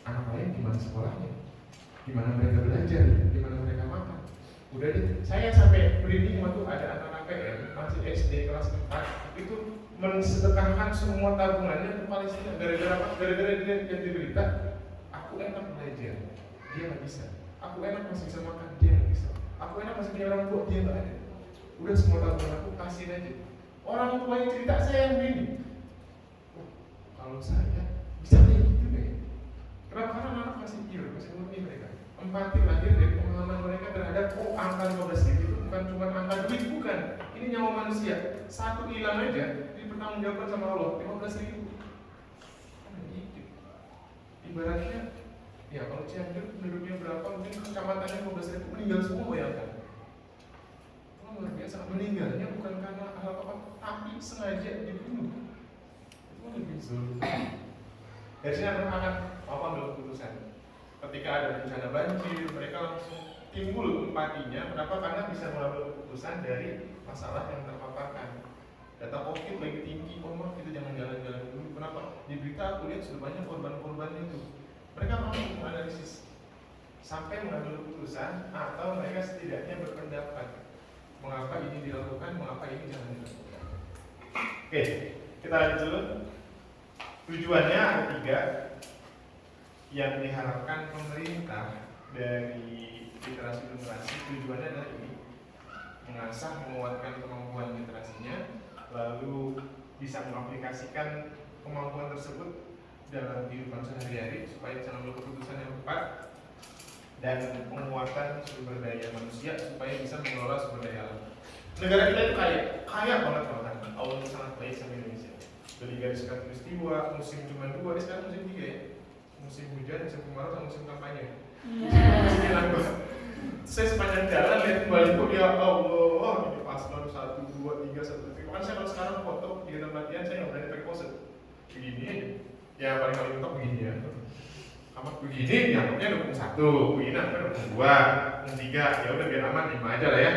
anak lain gimana sekolahnya? Gimana mereka belajar? Gimana mereka makan? Udah deh, saya sampai merinding waktu ada anak-anak PM masih SD kelas 4 itu mensedekahkan semua tabungannya ke Palestina. Gara-gara apa? Gara-gara dia yang diberita, aku enak belajar, dia nggak bisa. Aku enak masih bisa makan, dia nggak bisa. Aku enak masih punya orang tua, dia nggak ada. Udah semua tabungan aku kasih aja. Orang tuanya cerita, saya yang begini. Oh, kalau saya bisa kayak gitu deh. Kenapa? Karena anak masih pure, masih murni mereka. Empati lahir dari pengalaman mereka terhadap angka 15.000 itu bukan cuma angka duit, bukan. Ini nyawa manusia. Satu hilang aja dipertanggungjawabkan sama Allah, 15.000. Ibaratnya ya kalau Cianjur penduduknya berapa, mungkin kecamatannya 15.000 meninggal semua, bayangkan. Itu luar biasa. Meninggalnya bukan karena apa-apa, tapi sengaja dibunuh. Itu lebih zolim. Dari sini akan ambil keputusan. Ketika ada bencana banjir, mereka langsung timbul empatinya. Kenapa? Karena bisa mengambil keputusan dari masalah yang terpaparkan. Data COVID lagi tinggi, oh mah kita jangan jalan-jalan dulu. Kenapa? Di berita aku lihat sudah banyak korban-korbannya itu. Mereka mampu menganalisis sampai mengambil keputusan, atau mereka setidaknya berpendapat mengapa ini dilakukan, mengapa ini jangan dilakukan. Oke, kita lanjut dulu. Tujuannya ada 3 yang diharapkan pemerintah dari literasi numerasi. Tujuannya adalah ini: mengasah, menguatkan kemampuan literasinya, lalu bisa mengaplikasikan kemampuan tersebut dalam kehidupan sehari-hari supaya bisa mengambil keputusan yang tepat, dan penguatan sumber daya manusia supaya bisa mengelola sumber daya alam. Negara kita itu kaya banget malahan. Allah sangat baik sama Indonesia. Dari garis khatulistiwa, musim cuma 2, sekarang musim 3 ya. Musim hujan, musim kemarau, dan musim kampanye. Musim lagu. Saya sepanjang jalan lihat kembali kok ya Allah, ini paslon 1, 2, 3, 1. Makanya saya kalau sekarang foto di tempat latihan saya nggak berani pakai pose. Begini aja. Ya paling mentok begini ya. Amat begini, dianggapnya dukung 1, begini apa dukung 2, dukung 3. Ya udah biar aman 5 aja lah ya.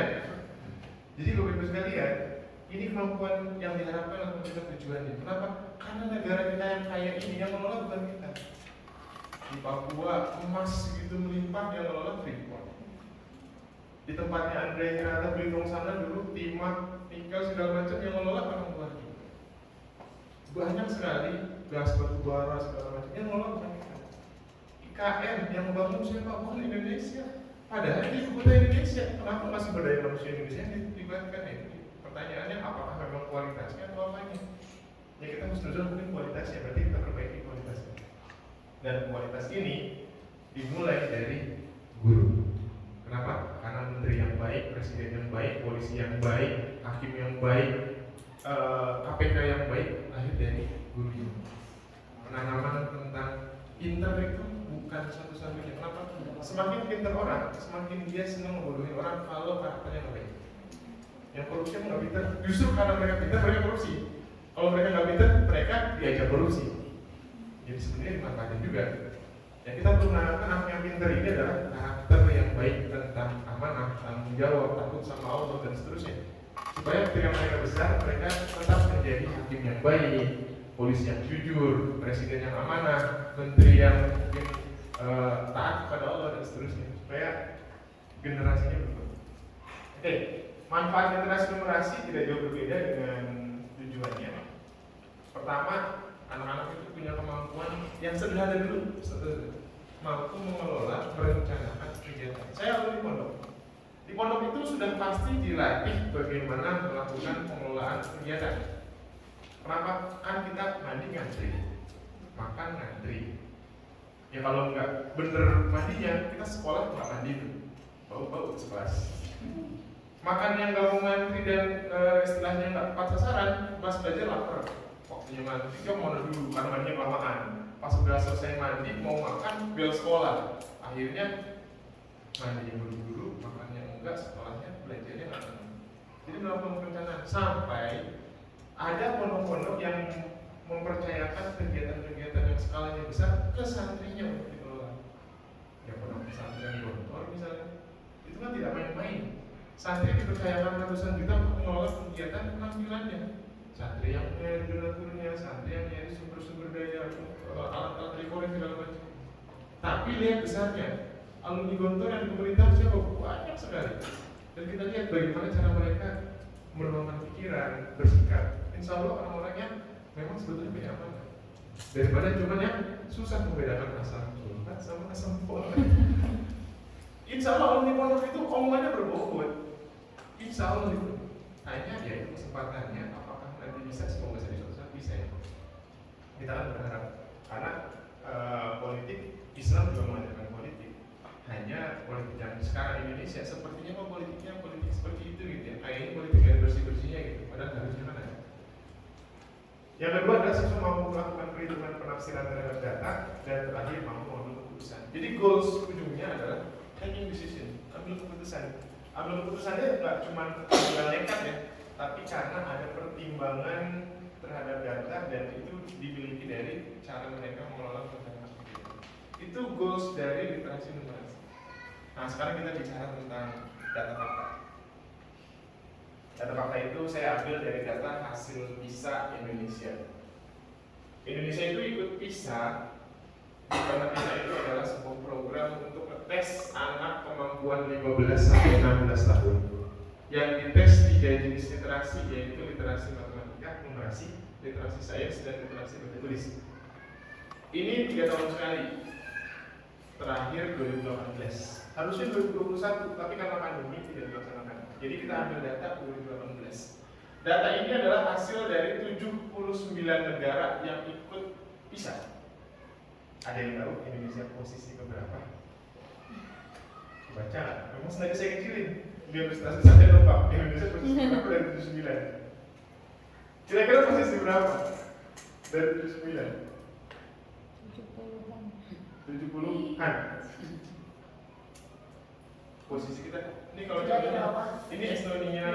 Jadi Bapak-Ibu sekalian, ini kemampuan yang diharapkan untuk kita tujuannya. Kenapa? Karena negara kita yang kaya ini yang mengelola bukan kita. Di Papua emas segitu melimpah, yang mengelola Freeport. Di tempatnya Andre Hirata Belitung sana dulu timah, nikel segala macam yang mengelola orang luar. Banyak sekali gas batu bara segala macam yang mengelola bukan kita. IKN yang membangun siapa? Bukan Indonesia. Padahal di ibu kota Indonesia, kenapa nggak sumber daya manusia Indonesia yang dilibatkan ya? Pertanyaannya apakah memang kualitasnya atau apanya? Ya kita harus dulu mungkin kualitasnya, berarti kita perbaiki kualitasnya. Dan kualitas ini dimulai dari guru. Kenapa? Karena menteri yang baik, presiden yang baik, polisi yang baik, hakim yang baik, KPK yang baik lahir dari guru. Penanaman tentang pintar itu bukan satu-satunya. Kenapa? Semakin pintar orang, semakin dia senang membodohi orang kalau karakternya nggak baik. Yang korupsi yang nggak pintar, justru karena mereka pintar mereka korupsi. Kalau mereka nggak pintar, mereka diajak korupsi. Jadi sebenarnya dimanfaatkan juga. Yang kita perlu menanamkan anak yang pintar ini adalah karakter yang baik tentang amanah, tanggung jawab, takut sama Allah dan seterusnya. Supaya ketika mereka besar, mereka tetap menjadi hakim yang baik, polisi yang jujur, presiden yang amanah, menteri yang mungkin taat kepada Allah dan seterusnya. Supaya generasinya berubah. Oke, manfaat generasi numerasi tidak jauh berbeda dengan tujuannya. Pertama, anak-anak itu punya kemampuan yang sederhana dulu, mampu mengelola, merencanakan kegiatan. Saya alumni pondok. Di pondok itu sudah pasti dilatih bagaimana melakukan pengelolaan kegiatan. Kenapa? Kan kita mandi ngantri, makan ngantri. Ya kalau nggak bener mandinya, kita sekolah nggak mandi tuh, bau-bau ke sekelas. Makan yang nggak mau ngantri dan istilahnya nggak tepat sasaran, pas belajar lapar. Waktunya mandi, dia mau dulu karena mandinya kelamaan. Pas udah selesai mandi, mau makan, bel sekolah. Akhirnya mandinya buru-buru, makannya enggak, sekolahnya belajarnya nggak tenang. Jadi melakukan perencanaan sampai ada pondok-pondok yang mempercayakan kegiatan-kegiatan yang skalanya besar ke santrinya untuk dikelola. Ya pondok pesantren Gontor misalnya, itu kan tidak main-main. Santri dipercayakan ratusan juta untuk mengelola kegiatan penampilannya. Santri yang nyari donaturnya, santri yang nyari sumber-sumber daya, alat-alat recording segala macam. Tapi lihat besarnya, alumni Gontor yang di pemerintah siapa? Banyak sekali. Dan kita lihat bagaimana cara mereka menuangkan pikiran, bersikap. Insya Allah orang-orangnya memang sebetulnya punya amanah. Daripada cuma yang susah membedakan asam sulfat sama asam folat. Insya Allah alumni pondok itu omongannya berbobot. Insya Allah itu. Hanya ya itu kesempatannya. Apakah nanti bisa? Semoga saja suatu saat bisa ya. Kita kan berharap karena politik Islam juga mengajarkan politik. Hanya politik yang sekarang di Indonesia sepertinya kok politiknya politik seperti itu gitu ya. Kayaknya politik yang bersih-bersihnya gitu. Padahal harusnya mana? Yang kedua adalah siswa mampu melakukan perhitungan penafsiran terhadap data dan terakhir mampu mengambil keputusan. Jadi goals ujungnya adalah taking decision, ambil keputusan. Ambil keputusannya nggak cuma tinggal nekat ya, tapi karena ada pertimbangan terhadap data dan itu dimiliki dari cara mereka mengelola pertanyaan. Itu goals dari literasi numerasi. Nah sekarang kita bicara tentang data fakta. Data fakta itu saya ambil dari data hasil PISA Indonesia. Indonesia itu ikut PISA karena PISA itu adalah sebuah program untuk tes anak kemampuan 15 sampai 16 tahun. Yang dites 3 jenis literasi, yaitu literasi matematika, numerasi, literasi sains, dan literasi baca tulis. Ini 3 tahun sekali. Terakhir 2018. Harusnya 2021, tapi karena pandemi tidak dilaksanakan. Jadi kita ambil data 2018. Data ini adalah hasil dari 79 negara yang ikut PISA. Ada yang tahu Indonesia posisi keberapa? Baca, memang sengaja saya kecilin biar prestasi saja lupa. Indonesia posisi berapa dari 79? Kira-kira posisi berapa dari 79? 70-an. Posisi kita ini kalau contohnya ini Estonia,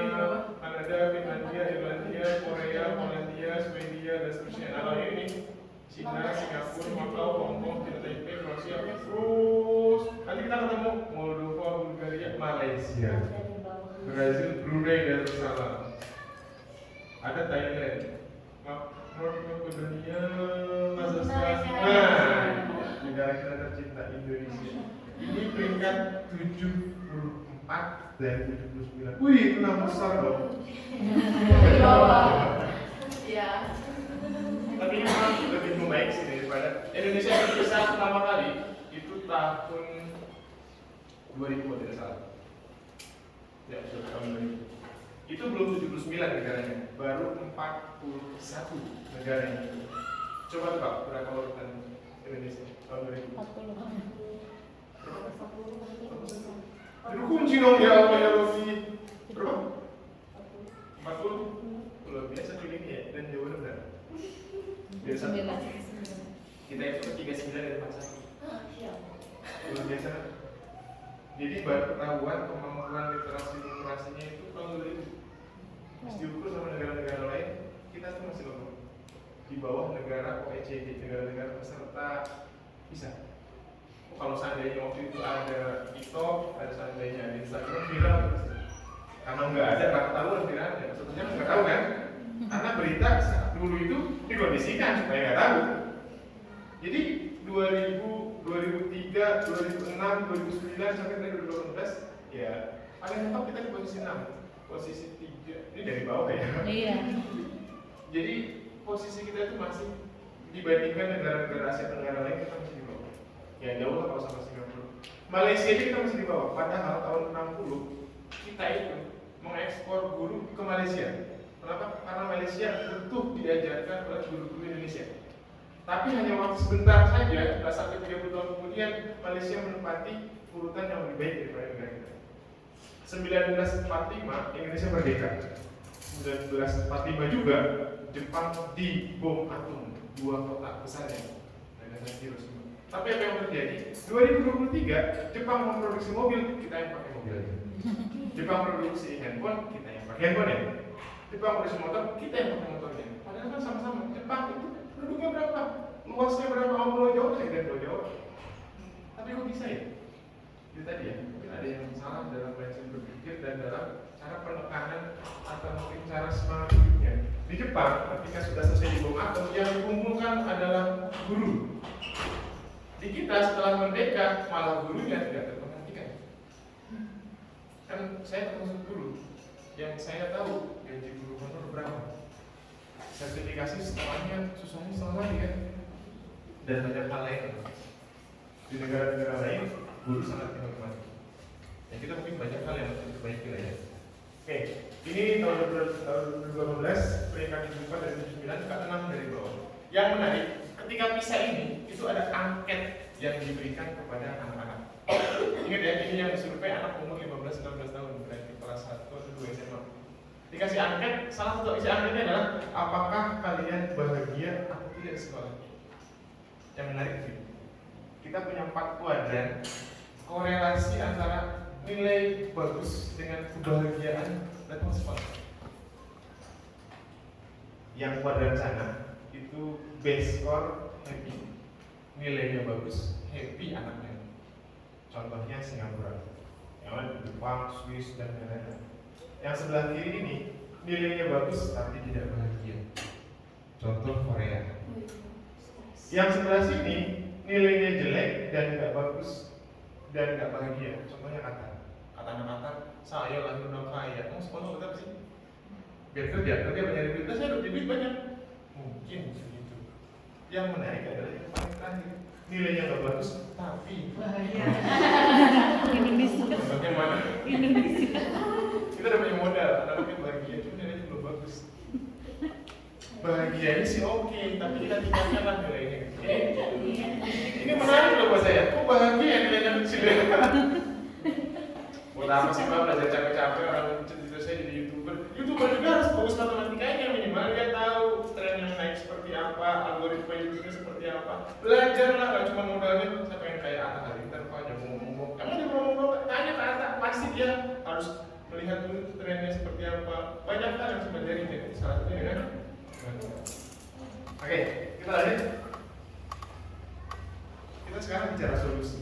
Kanada, Finlandia, Irlandia, Korea, Polandia, Swedia dan seterusnya. Nah kalau ini Cina, Singapura, Macau, Hongkong, China Taipei, Rusia, terus nanti kita ketemu Moldova, Bulgaria, Malaysia, Brazil, Brunei dan Darussalam. Ada Thailand, North Macedonia, Kazakhstan. Nah, negara kita tercinta Indonesia. Ini peringkat 74 dari 79. Wih, itu nama besar dong.
Iya.
Tapi ini memang lebih membaik sih daripada Indonesia yang besar pertama kali itu tahun 2000 kalau tidak salah. Ya, sudah tahun 2000. Itu belum 79 negaranya, baru 41 negaranya. Coba tebak berapa urutan Indonesia tahun 2000?
40.
Itu kunci dong ya apa ya Rofi? Berapa? 40? Luar biasa tuh ini ya, dan jawabannya benar. Biasa.
9.
Kita itu 39 dari 41. Luar biasa. Jadi baru ketahuan kemampuan literasi numerasinya itu tahun 2000. Terus diukur sama negara-negara lain, kita tuh masih lemah. Di bawah negara OECD, negara-negara peserta PISA. Kalau seandainya waktu itu ada TikTok, ada seandainya ada Instagram, viral. Karena nggak ada, nggak ketahuan viralnya. Maksudnya nggak tahu kan? Karena berita saat dulu itu dikondisikan supaya nggak tahu. Jadi 2000, 2003, 2006, 2009 sampai 2018, ya paling mentok kita di posisi 6, posisi 3. Ini dari bawah ya.
Iya.
Jadi posisi kita itu masih dibandingkan negara-negara Asia Tenggara lain kita masih di bawah. Ya jauh lah kalau sama Singapura. Malaysia itu kita masih di bawah. Padahal tahun 60 kita itu mengekspor guru ke Malaysia. Kenapa? Karena Malaysia butuh diajarkan oleh guru-guru Indonesia. Tapi hanya waktu sebentar saja, tidak sampai 30 tahun kemudian, Malaysia menempati urutan yang lebih baik daripada negara kita. 1945 Indonesia merdeka. 1945 juga Jepang dibom atom dua kota besarnya, Nagasaki, Hiroshima. Tapi apa yang terjadi? 2023 Jepang memproduksi mobil, kita yang pakai mobil aja. Jepang produksi handphone, kita yang pakai handphone ya. Jepang produksi motor, kita yang pakai motornya. Padahal kan sama-sama. Jepang itu penduduknya berapa? Luasnya berapa? Pulau Jawa dan Pulau Jawa. Tapi kok bisa ya? Itu tadi ya, mungkin ada yang salah dalam mindset berpikir dan dalam cara penekanan atau mungkin cara semangat hidupnya. Di Jepang, ketika sudah selesai dibom atom, yang dikumpulkan adalah guru. Di kita setelah merdeka, malah gurunya tidak terperhatikan. Kan saya termasuk guru, yang saya tahu gaji guru honor berapa. Sertifikasi setelahnya susahnya setengah lagi kan. Dan banyak hal lain. Di negara-negara lain, guru sangat dihormati. Ya kita mungkin banyak hal yang harus diperbaiki lah ya. Oke, ini tahun 2018 peringkat 74 dari 79 ke 6 dari bawah. Yang menarik, ketika PISA ini itu ada angket yang diberikan kepada anak-anak. Ingat ya, ini yang disurvei anak umur 15-16 tahun, berarti kelas 1 atau 2 SMA. Dikasih angket, salah satu isi anketnya adalah apakah kalian bahagia atau tidak di sekolah. Yang menarik sih, kita punya 4 kuadran korelasi antara nilai bagus dengan kebahagiaan datang sekolah. Yang kuadran sana itu base score happy, nilainya bagus, happy anaknya. Contohnya Singapura, yang lain Jepang, Swiss dan lain-lain. Yang sebelah kiri ini nilainya bagus tapi tidak bahagia. Contoh Korea. Yang sebelah sini nilainya jelek dan tidak bagus dan tidak bahagia. Contohnya Qatar. Kata-kata saya lagi orang kaya, kamu sekolah berapa sih? Biar kerja banyak duit, saya dapat duit banyak. Mungkin begitu. Yang menarik adalah yang paling terakhir, nilainya nggak bagus tapi bahagia.
Indonesia.
Bagaimana?
Indonesia.
Kita udah punya modal, anak mungkin bahagia, cuma nilainya belum bagus. Bahagianya sih oke, tapi kita tingkatkan lah nilainya. Ini menarik loh buat saya. Kok bahagia nilainya kecil ya? Buat apa sih Pak belajar capek-capek orang cita-cita saya jadi YouTuber? YouTuber juga harus bagus matematikanya, minimal dia tahu tren yang naik seperti apa, algoritma YouTube seperti apa. Belajarlah, nggak cuma modalnya saya pengen kayak Atta Halilintar Pak, aja ngomong-ngomong. Kamu dia ngomong-ngomong, tanya ke Atta, pasti dia harus melihat dulu trennya seperti apa. Banyak hal yang harus belajarin, jadi salah satunya dengan Oke, kita lanjut. Kita sekarang bicara solusi.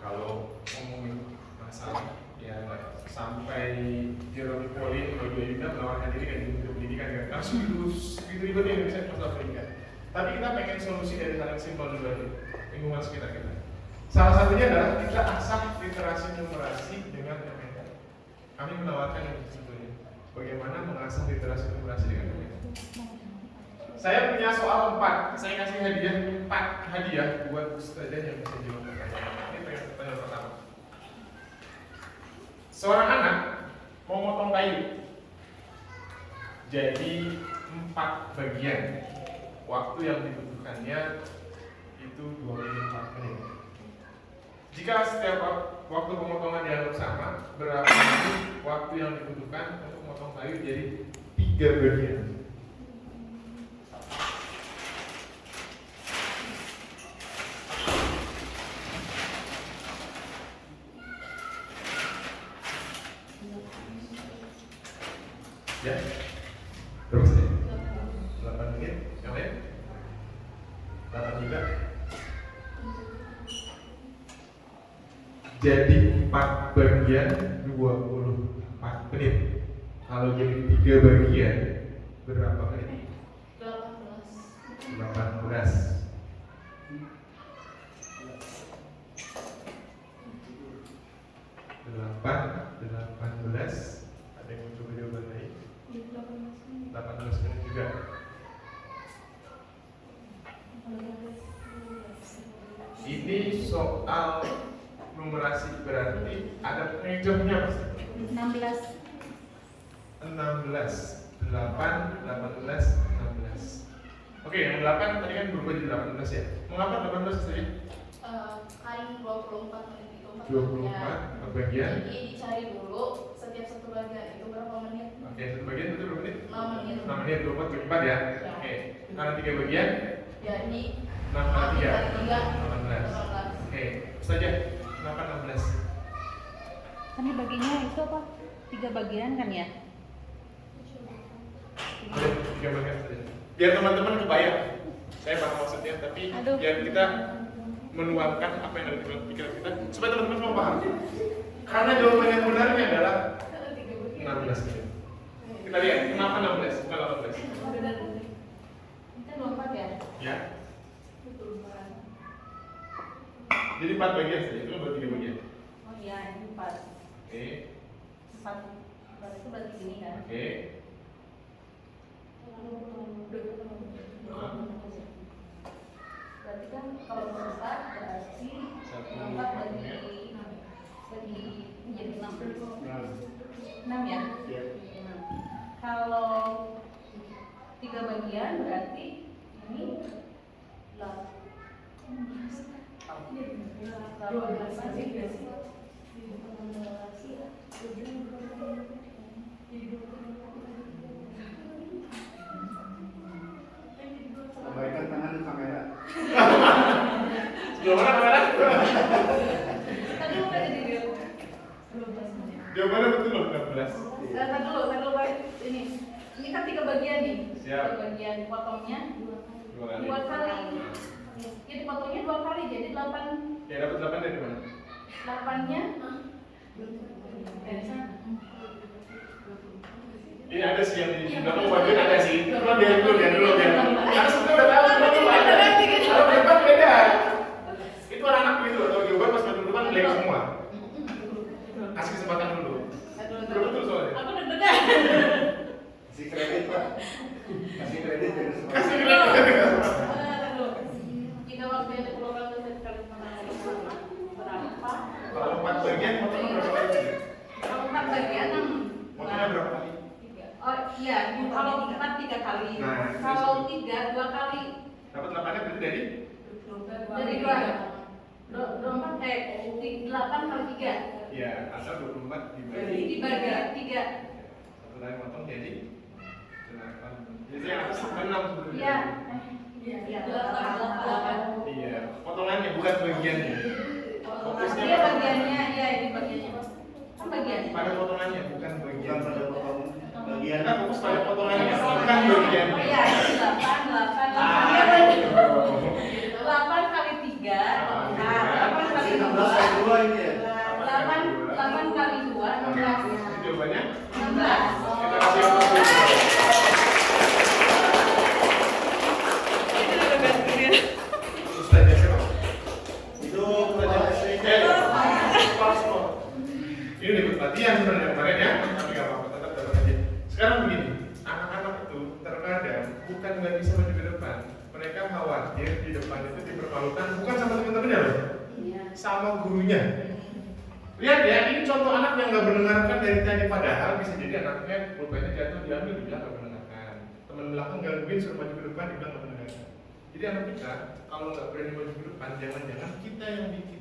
Kalau ngomongin masalah, ya sampai Jerome Pauline, Claudia Yuda menawarkan diri kan di Menteri Pendidikan kan langsung ribut di Indonesia masalah pendidikan. Tapi kita pengen solusi dari hal yang simpel dulu aja, lingkungan sekitar kita. Salah satunya adalah kita asah literasi numerasi dengan MNK. Kami menawarkan yang sebetulnya bagaimana mengasah literasi numerasi dengan MNK. Saya punya soal 4, saya kasih hadiah 4 hadiah buat ustazah yang bisa jawab pertanyaan. Seorang anak mau motong kayu jadi 4 bagian. Waktu yang dibutuhkannya itu 24 menit. Jika setiap waktu pemotongan dianggap sama, berarti waktu yang dibutuhkan untuk memotong kayu jadi 3 bagian. Ya, terus ya. 8 menit, yang lain? 8 juga. Jadi 4 bagian 24 menit. Kalau jadi 3 bagian berapa menit? 18. 18. Ada yang mau coba jawaban lain? 18 menit juga. Ini soal numerasi, berarti ada pengejamnya pasti.
16.
16, 8, 18, 16. Oke, yang 8 tadi kan berubah jadi 18 ya. Mengapa 18 tadi?
Kan 24 menit itu
24 bagian.
Jadi dicari dulu setiap satu bagian itu berapa menit?
Oke, satu bagian itu berapa menit?
6 menit.
6 menit, 24 bagi 4 ya.
Ya.
Oke, karena 3 bagian,
Jadi
6 kali 3,
3
18. Oke, saja, kenapa 16?
Kan dibaginya itu apa? 3 bagian kan ya?
Boleh, 3 bagian saja. Biar teman-teman kebayang, saya paham maksudnya, tapi
Aduh.
biar kita menuangkan apa yang ada di dalam pikiran kita, supaya teman-teman semua paham. Karena jawaban yang benarnya adalah 16 menit. Kita lihat, kenapa 16, bukan 18?
Kita 24 ya?
Ya, jadi 4 bagian saja, itu baru 3 bagian.
Oh iya, ini 4.
Oke,
4. Berarti itu berarti gini kan?
oke.
Berarti kan kalau 4 berarti 4 bagi menjadi 6 ya?
Iya.
Kalau 3 bagian berarti ini 18.
Kembalikan tangan ke kamera.
Sebelah mana kamera?
Tadi udah jadi dia.
Jawabannya betul loh, 16.
Tadi dulu Pak. Ini kan 3 bagian nih.
Siap.
3 bagian potongnya
2 kali.
2 kali. Ya dipotongnya 2 kali jadi 8.
Ya, dapat 8 dari mana?
8-nya dari sana.
Ini ada sih yang di belakang bagian ada sih. Cuma biar dulu. Karena sebenarnya udah tahu cuma ada. Kalau depan beda. Itu anak-anak gitu. Kalau jawaban pas bagian depan blank semua. Kasih kesempatan dulu. Belum betul soalnya.
Aku deg-degan.
Kasih kredit Pak. Kasih kredit dari semua.
Kasih kredit.
Jika waktu yang diperlukan untuk sekali menangani berapa?
Kalau 4 bagian potongnya berapa kali?
Kalau 4 bagian
Potongnya berapa kali?
Oh iya, kalau 4 3 kali.
Nah,
Kalau 3 2 kali.
Dapat 8-nya berarti dari?
Dari 24 8 kali 3.
Ya, asal 24 dibagi.
Dibagi 3.
Satu kali potong jadi 8. Jadi yang atas 6 sebenarnya.
Iya. Iya, 8.
Iya, potongannya bukan bagiannya. Fokusnya
Dia bagiannya, iya ini bagiannya. Kan bagian.
pada potongannya, bukan
Bukan
bagian.
pada potong bagian.
Kita fokus pada potongannya, bukan bagiannya.
Oh iya, ini 8
Ah,
Iya benar.
gitu.
8 kali 3. Nah, 8 kali
16 kali 2 ini ya.
8 kali 2 16.
Ini jawabannya.
16.
Kita kasih yang terbaik. Ustazah siapa?
Itu
Ustazah Sri. Ini ikut latihan sebenarnya kemarin ya, tapi nggak apa-apa, tetap dapat aja. Sekarang begini, anak-anak itu terkadang bukan nggak bisa maju ke depan, mereka khawatir di depan itu dipermalukan bukan sama teman-temannya loh,
Iya.
sama gurunya. Lihat ya, ini contoh anak yang nggak mendengarkan dari tadi, padahal bisa jadi anaknya pulpennya jatuh diambil, dia nggak mendengarkan. Teman belakang gangguin suruh maju ke depan, dia bilang nggak mendengarkan. Jadi anak kita kalau nggak berani maju ke depan, jangan-jangan kita yang bikin.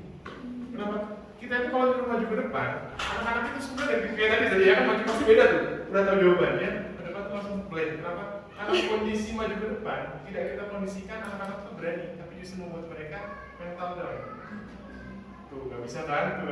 Kenapa? Kita itu kalau suruh maju ke depan, anak-anak itu sebenarnya dari kayak tadi ya kan maju pasti beda tuh. Udah tahu jawabannya, ke depan tuh langsung play. Kenapa? Karena kondisi maju ke depan tidak kita kondisikan anak-anak itu berani, tapi justru membuat mereka mental down. Tuh nggak bisa kan?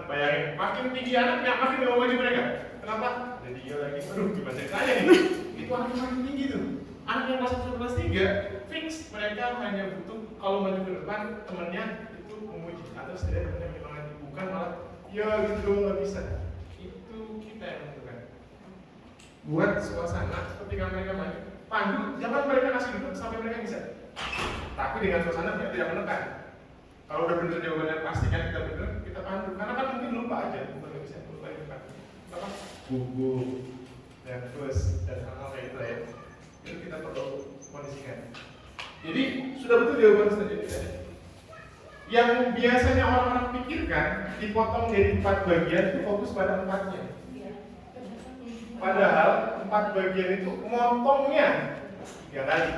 Bayangin, makin tinggi anaknya, makin nggak mau maju mereka. Kenapa? Jadi dia lagi, aduh gimana ceritanya nih? Itu anak yang makin tinggi tuh. Anak yang kelas 1 kelas 3, fix mereka hanya butuh kalau maju ke depan temannya itu memuji atau setidaknya temannya menyemangati, bukan malah ya gitu dong nggak bisa. Itu kita yang menentukan. Buat suasana ketika mereka maju, pandu, jangan mereka kasih duduk sampai mereka bisa. Tapi dengan suasana yang tidak menekan. Kalau udah bener jawabannya pastikan kita bener, kita pandu. Karena kan mungkin lupa aja, bukan nggak bisa lupa itu kan. Apa? Gugu, dan terus dan hal-hal kayak itu ya. Itu kita perlu kondisikan. Jadi sudah betul jawaban selanjutnya. Yang biasanya orang-orang pikirkan dipotong jadi 4 bagian itu fokus pada 4-nya. Padahal 4 bagian itu motongnya 3 kali.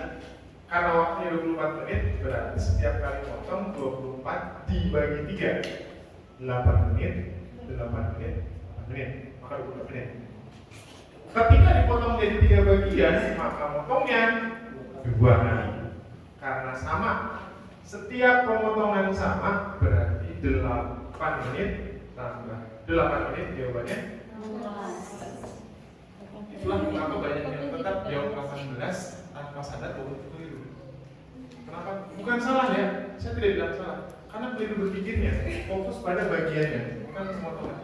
Karena waktunya 24 menit, berarti setiap kali potong 24 dibagi 3 8 menit, 8 menit, 8 menit, maka 24 menit. Ketika dipotong jadi 3 bagian, maka potongnya 2 kali. Karena sama, setiap pemotongan sama berarti 8 menit tambah 8 menit jawabannya. Itulah mengapa banyak yang tetap jawab 18 tanpa sadar bahwa itu keliru. Kenapa? Bukan salah ya, saya tidak bilang salah. Karena keliru berpikirnya, fokus pada bagiannya, bukan pemotongan.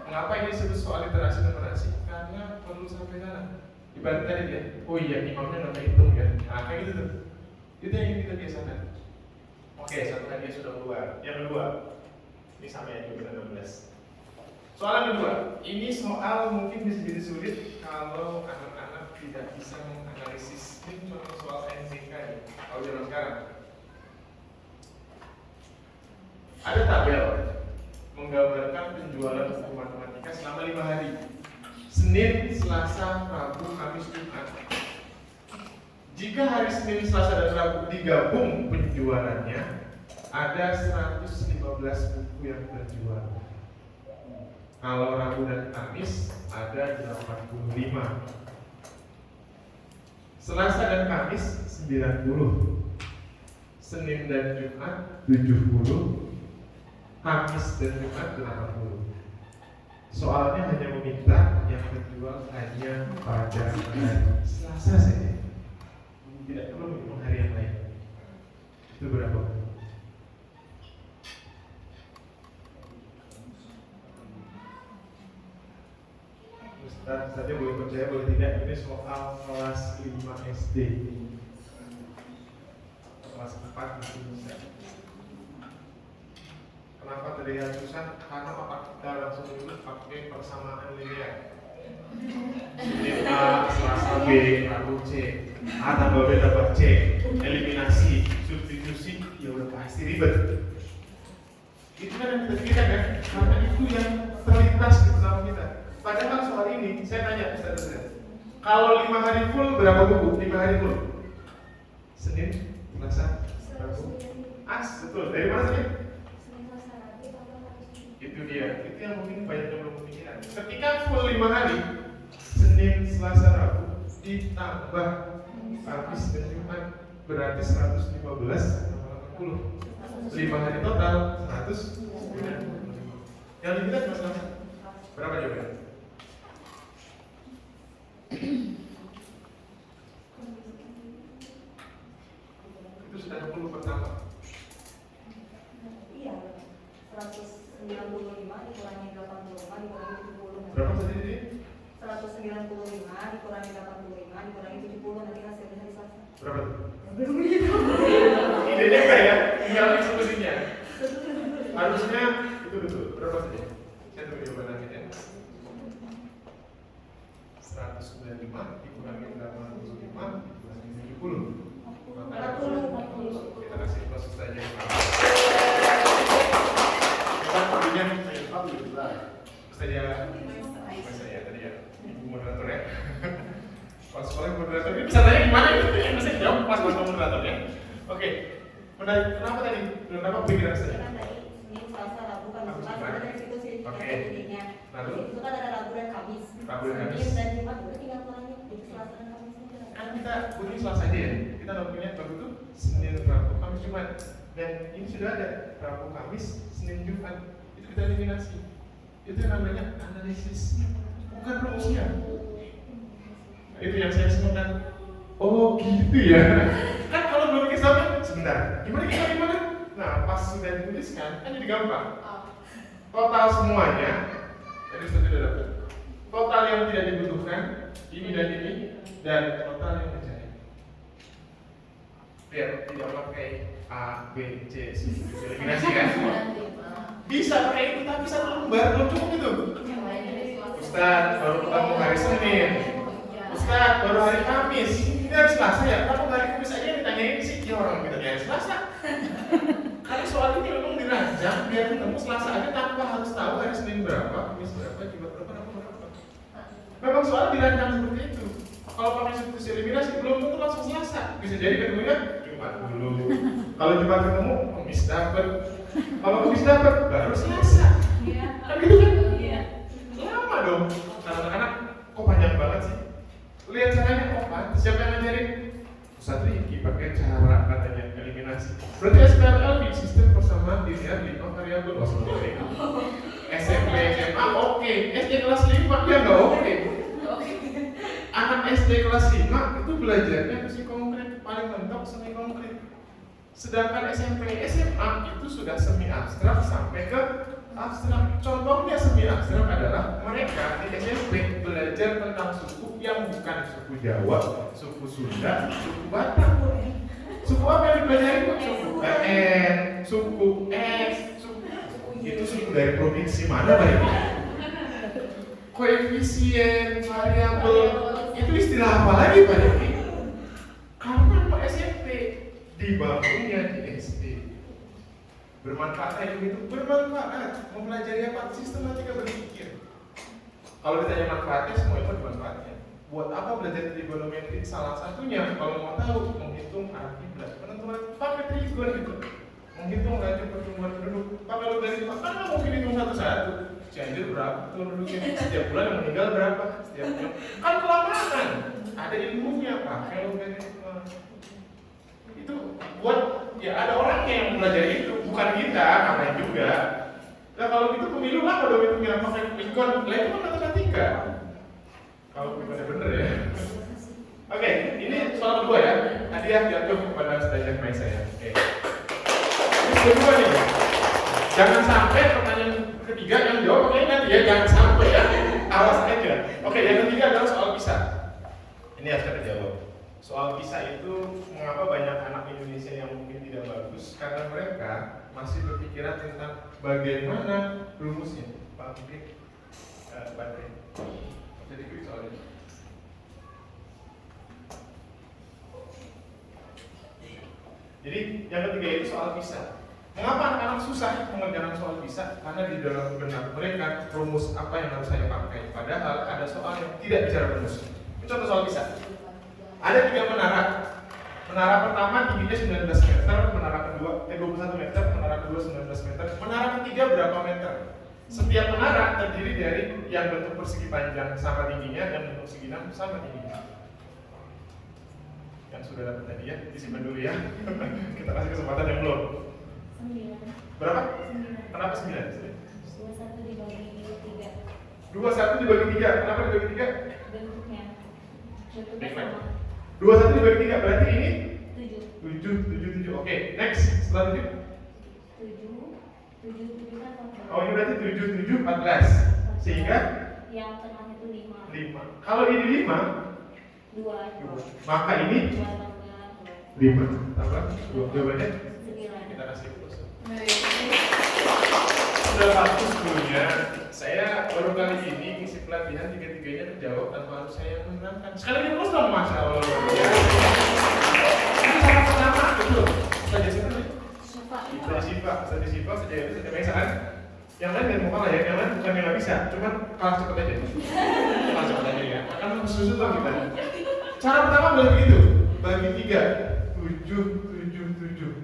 Mengapa ini disebut soal literasi numerasi? Karena perlu sampai sana. Ibarat tadi dia, oh iya imamnya nggak hitung ya. Nah kayak gitu tuh. Itu yang ingin kita biasakan. Oke, satu hadiah sudah keluar. Yang kedua, ini sama ya juga 16. Soal yang kedua, ini soal mungkin bisa jadi sulit kalau anak-anak tidak bisa menganalisis. Ini contoh soal NCK ya, kalau zaman sekarang. Ada tabel menggambarkan penjualan buku matematika selama 5 hari. Senin, Selasa, Rabu, Kamis, Jumat. Jika hari Senin, Selasa, dan Rabu digabung penjualannya, ada 115 buku yang terjual. Kalau Rabu dan Kamis ada 85. Selasa dan Kamis 90. Senin dan Jumat 70. Kamis dan Jumat 80. Soalnya hanya meminta yang terjual hanya pada hari Selasa saja. Tidak perlu menghitung hari yang lain. Itu berapa? Ustaz saja boleh percaya, boleh tidak. Ini soal kelas 5 SD. Kelas 4 mungkin bisa. Kenapa terlihat susah? Karena otak kita langsung dulu pakai persamaan linear. Senin A, Selasa B, Rabu C, A tambah B dapat C, eliminasi, substitusi, ya udah pasti ribet. Itu kan yang kita pikirkan kan? Karena itu yang terlintas di bersama kita. Padahal soal ini, saya tanya Ustaz, kalau 5 hari full berapa buku? 5 hari full? Senin, Selasa, Rabu. Betul. Dari mana sih? Itu dia. Itu yang mungkin banyak yang belum kepikiran. Ketika full 5 hari, Senin, Selasa, Rabu ditambah Kamis dan Jumat berarti 115 sama 80. 5 hari total 190. Yang dilihat Mas Lama. Berapa jawabannya? Itu sudah 60 pertama.
Iya, 195 dikurangi 85 dikurangi 70.
Berapa tadi ini?
195 dikurangi 85 dikurangi 70, nanti hasilnya hari Selasa.
Berapa tuh? Idenya enggak ya? Tinggal eksekusinya. Harusnya itu betul. Berapa saja? Saya tunggu jawabannya ya. 195 dikurangi 85 dikurangi 70. Maka 40. Kita kasih proses saja. Kita punya 40. Tapi bisa tanya gimana itu? Ya mesti jawab pas buat moderatornya. Oke, menarik. Kenapa tadi? Kenapa pikiran saya?
Kan dari Senin, Selasa, Rabu, Kamis, Jumat, udah dari situ sih
Oke.
idenya.
Lalu?
Itu kan ada Rabu dan Kamis.
Rabu dan Kamis.
Senin dan Jumat udah tinggal kurangin. Jadi Selasa dan Kamis aja.
Kan kita bunyi Selasa aja ya. Kita punya Rabu itu Senin, Rabu, Kamis, Jumat. Dan ini sudah ada Rabu, Kamis, Senin, Jumat. Itu kita eliminasi. Itu yang namanya analisis, bukan rumusnya. Nah, itu yang saya sebutkan. Oh gitu ya. Kan kalau belum kisahkan sebentar. Gimana? Nah pas sudah dituliskan kan jadi gampang. Total semuanya. Tadi sudah dapat. Total yang tidak dibutuhkan ini dan ini dan total yang mencari. Biar tidak pakai A, B, C, C. Eliminasi kan? Bisa pakai itu tapi satu lembar belum cukup itu. Ustaz baru ketemu hari Senin. Ustaz baru hari Kamis. Ini hari Selasa ya. Kamu hari Kamis aja yang ditanyain sih. Ya orang kita hari Selasa. Karena soal ini memang dirancang biar ketemu Selasa aja tanpa harus tahu hari Senin berapa, Kamis berapa, Jumat berapa, Rabu berapa. Memang soal dirancang seperti itu. Kalau pakai substitusi eliminasi belum tentu langsung Selasa. Bisa jadi ketemunya Jumat dulu. Kalau Jumat ketemu Kamis dapat. Kalau Kamis dapat baru Selasa. Kan gitu kan? Lama dong. Karena anak-anak kok panjang banget sih. Lihat caranya kok kan? Siapa yang ngajarin? Ustaz Riki pakai cara katanya eliminasi. Berarti SPLL di sistem persamaan dilihat 5 variabel. SMP, SMA oke. SD kelas 5 ya nggak oke. Anak SD kelas 5 itu belajarnya mesti konkret, paling mentok semi konkret. Sedangkan SMP, SMA itu sudah semi abstrak sampai ke abstrak. Contohnya semi abstrak adalah mereka di SMP belajar tentang suku yang bukan suku Jawa, suku Sunda, suku Batak. Suku apa yang dipelajari? Suku KN, suku S, itu suku dari provinsi mana Pak ini? Koefisien, variabel, itu istilah apa lagi Pak ini? Karena Pak SMP dibangunnya di SD. Bermanfaat kayak begitu, bermanfaat. Mempelajari apa? Sistematika berpikir. Kalau ditanya manfaatnya, semua itu manfaatnya. Buat apa belajar trigonometri? Salah satunya kalau mau tahu menghitung arti penentuan pakai trigon gitu. Menghitung laju pertumbuhan penduduk pakai logaritma. Kan nggak mungkin hitung satu-satu. Cianjur berapa penduduknya? Setiap bulan yang meninggal berapa? Setiap bulan. Kan kelamaan. Ada ilmunya pakai logaritma. Itu buat ya ada orangnya yang belajar itu, bukan kita, namanya juga. Nah kalau gitu pemilu lah kalau hitungnya pakai trigon, lah itu kan matematika. Kalau benar-benar ya. Oke, ini soal kedua ya. Hadiah jatuh kepada Ustazah Maisa ya. Oke. Ini kedua nih. Jangan sampai pertanyaan ketiga yang jawab oke nanti ya, jangan sampai ya. Awas aja. Oke, yang ketiga adalah soal bisa. Ini harus kita jawab. Soal bisa itu mengapa banyak anak Indonesia yang mungkin tidak bagus karena mereka masih berpikiran tentang bagaimana rumusnya. Pak mungkin baterai. Jadi quick soalnya. Jadi yang ketiga itu soal bisa. Mengapa anak-anak susah mengerjakan soal bisa? Karena di dalam benak mereka rumus apa yang harus saya pakai. Padahal ada soal yang tidak bicara rumus. Ini contoh soal bisa. Ada 3 menara. Menara pertama tingginya 19 meter, menara kedua 21 meter, menara kedua 19 meter, menara ketiga berapa meter? Setiap menara terdiri dari yang bentuk persegi panjang sama tingginya dan bentuk persegi enam sama tingginya. Yang sudah dapat tadi ya, disimpan dulu ya. Kita kasih kesempatan yang belum.
9.
Berapa?
9.
Kenapa 9?
21 dibagi 3.
21 dibagi 3. Kenapa dibagi 3?
Bentuknya
Baik,
sama.
21 dibagi 3 berarti ini
7.
7. Oke, next. Setelah 7.
7 kan 14.
Oh, ini berarti 7, 14. Sehingga
yang tengah itu 5.
5. Kalau ini 5,
2.
maka ini
2 tambah
5 tambah 2. Jawabannya
9.
kita kasih plus. Sudah bagus dulunya. Saya baru kali ini ngisi pelatihan 3-3-nya terjawab tanpa harus saya menerangkan. Sekali lagi plus dong Mas. Allah. Ini cara pertama betul. Saja siapa nih? Saja Siva, saja itu saja Maisa kan. Yang lain jangan mau kalah ya, yang lain bukan yang nggak bisa, cuman kalah cepet aja. Kalah cepet aja ya. Akan susu tuh kita. Cara pertama boleh begitu, bagi 3, 7, 7, 7.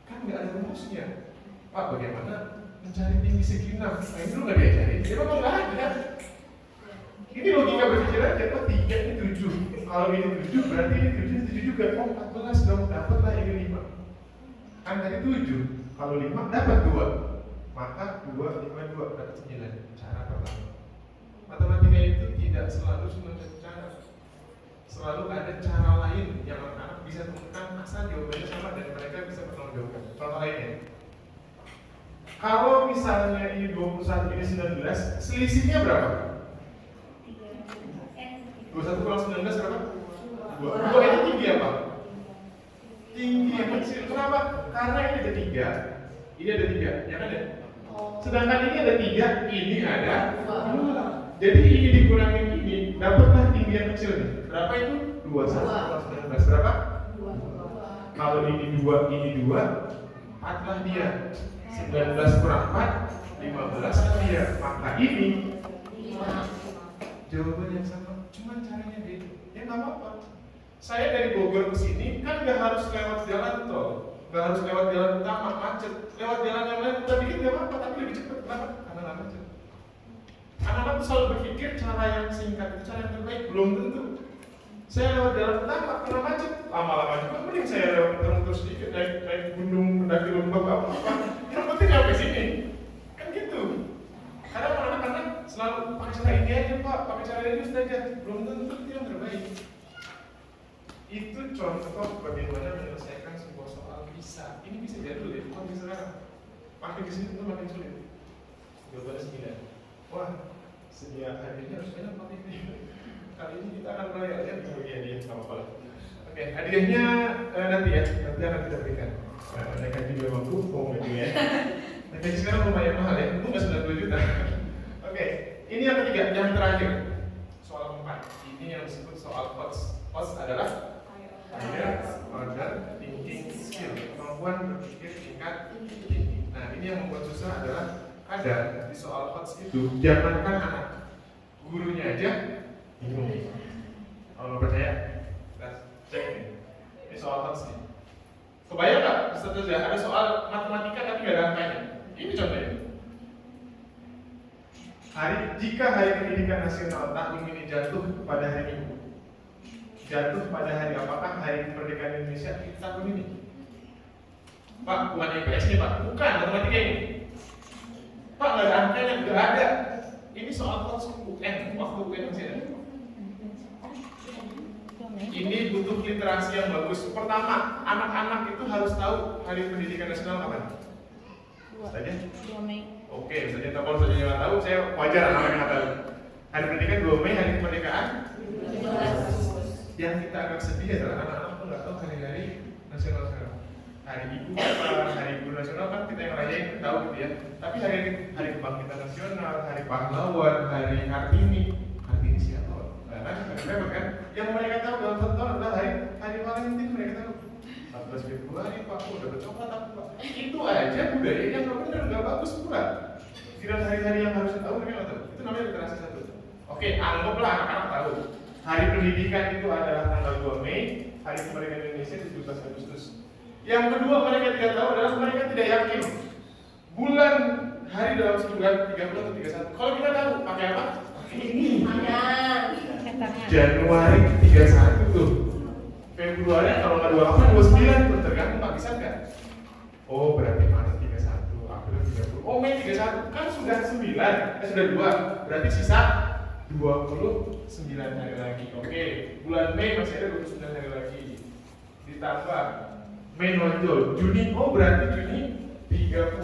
Kan nggak ada rumusnya. Pak, bagaimana mencari tinggi segi 6? Nah, ini dulu nggak diajarin, dia memang nggak ada. Ini logika berpikir aja, kok 3 ini 7. Kalau ini 7, berarti ini 7, ini 7 juga. Oh, 14 dong, dapatlah ini 5. Kan tadi 7, kalau 5 dapat 2. Maka 2, 5, 2, dapat 9. Cara pertama. Matematika itu tidak selalu cuma satu cara. Selalu ada cara lain yang anak-anak bisa temukan asal jawabannya sama dan mereka bisa bertanggung jawab. Contoh lainnya, kalau misalnya ini 21, ini 19, selisihnya berapa? 21 kurang 19 berapa? 2. 2 itu tinggi apa? Tinggi yang kecil. Kenapa? Karena ini ada 3, ini ada 3, ya kan ya? Sedangkan ini ada 3, ini ada 2. Jadi ini dikurangin ini, dapatlah tinggi yang kecil nih. Berapa itu? 21 kurang 19 berapa? 2. Kalau ini 2, ini 2, 4 lah dia. 19 kurang 4, 15 lah dia. Maka ini 5. Jawaban yang sama, cuman caranya beda. Ya nggak apa-apa. Saya dari Bogor ke sini kan nggak harus lewat jalan tol, nggak harus lewat jalan utama macet. Lewat jalan yang lain udah dikit nggak apa-apa, tapi lebih cepat. Kenapa? Karena nggak macet. Anak-anak tuh selalu berpikir cara yang singkat itu cara yang terbaik. Belum tentu. Saya lewat jalan utama karena macet, lama-lama juga mending saya lewat muter sedikit, naik gunung, mendaki lembah apa-apa. Yang penting sampai sini. Kan gitu. Karena anak-anak selalu pakai cara ini aja Pak, pakai cara ini saja. Belum tentu itu yang terbaik. Itu contoh bagaimana menyelesaikan sebuah soal bisa. Ini bisa jadul ya, bukan bisa sekarang. Makin kesini tentu makin sulit. Jawabannya 9. Wah, sedia hadiahnya harus banyak Pak ini. Kali ini kita akan merayakan hadiah sama Pak. Oke, hadiahnya nanti ya, nanti akan kita berikan. Mereka juga mampu, ya. Nah, sekarang lumayan mahal ya, itu nggak 90 juta. Oke, ini yang ketiga, yang terakhir. Soal 4, ini yang disebut soal POTS. POTS adalah Higher Order Thinking Skill, kemampuan berpikir tingkat tinggi. Nah, ini yang membuat susah adalah kadang di soal POTS itu, jangankan anak, gurunya aja bingung. Kalau nggak percaya, kita cek ini soal POTS nih. Kebayang nggak? Setelah ada soal matematika tapi nggak ada angkanya. Ini contohnya. Jika Hari Pendidikan Nasional tahun ini jatuh pada hari Minggu, jatuh pada hari apakah Hari Kemerdekaan Indonesia di tahun ini? Pak, bukan IPS nih Pak, bukan matematika ini. Pak, nggak ada angkanya, nggak ada. Ini soal POTS UN, waktu UN masih ada. Ini butuh literasi yang bagus. Pertama, anak-anak itu harus tahu Hari Pendidikan Nasional kapan? Saja?
2 Mei.
Oke, misalnya kalau saja nggak tahu, saya wajar anak-anak nggak tahu. Hari Pendidikan 2 Mei, Hari Kemerdekaan. Yang kita agak sedih adalah anak-anak tuh nggak tahu hari-hari nasional sekarang. Hari Ibu, Hari Guru Nasional kan kita yang rayain tahu gitu ya. Tapi hari Kebangkitan Nasional, Hari Pahlawan, Hari Kartini siapa? Kan repot kan? Yang mereka tahu dalam satu tahun adalah hari Valentine mereka tahu. 14 Februari Pak, udah bercoklat aku Pak. Itu aja budaya yang nggak benar, nggak bagus pula. Tidak hari-hari yang harus tahu mereka nggak tahu. Itu namanya literasi 1. Oke, anggaplah anak-anak tahu. Hari Pendidikan itu adalah tanggal 2 Mei, Hari Kemerdekaan Indonesia 17 Agustus. Yang kedua mereka tidak tahu adalah mereka tidak yakin bulan hari dalam sebulan 30 atau 31. Kalau kita tahu pakai apa? Pakai ini. Januari 31 tuh. Februari kalau nggak 28, 29 tuh tergantung Pak bisa nggak? Oh berarti Maret 31, April 30. Oh Mei 31 kan sudah 9, sudah 2. Berarti sisa 29 hari lagi. Oke, bulan Mei masih ada 29 hari lagi. Ditambah Mei nonjol, Juni, oh berarti Juni 30.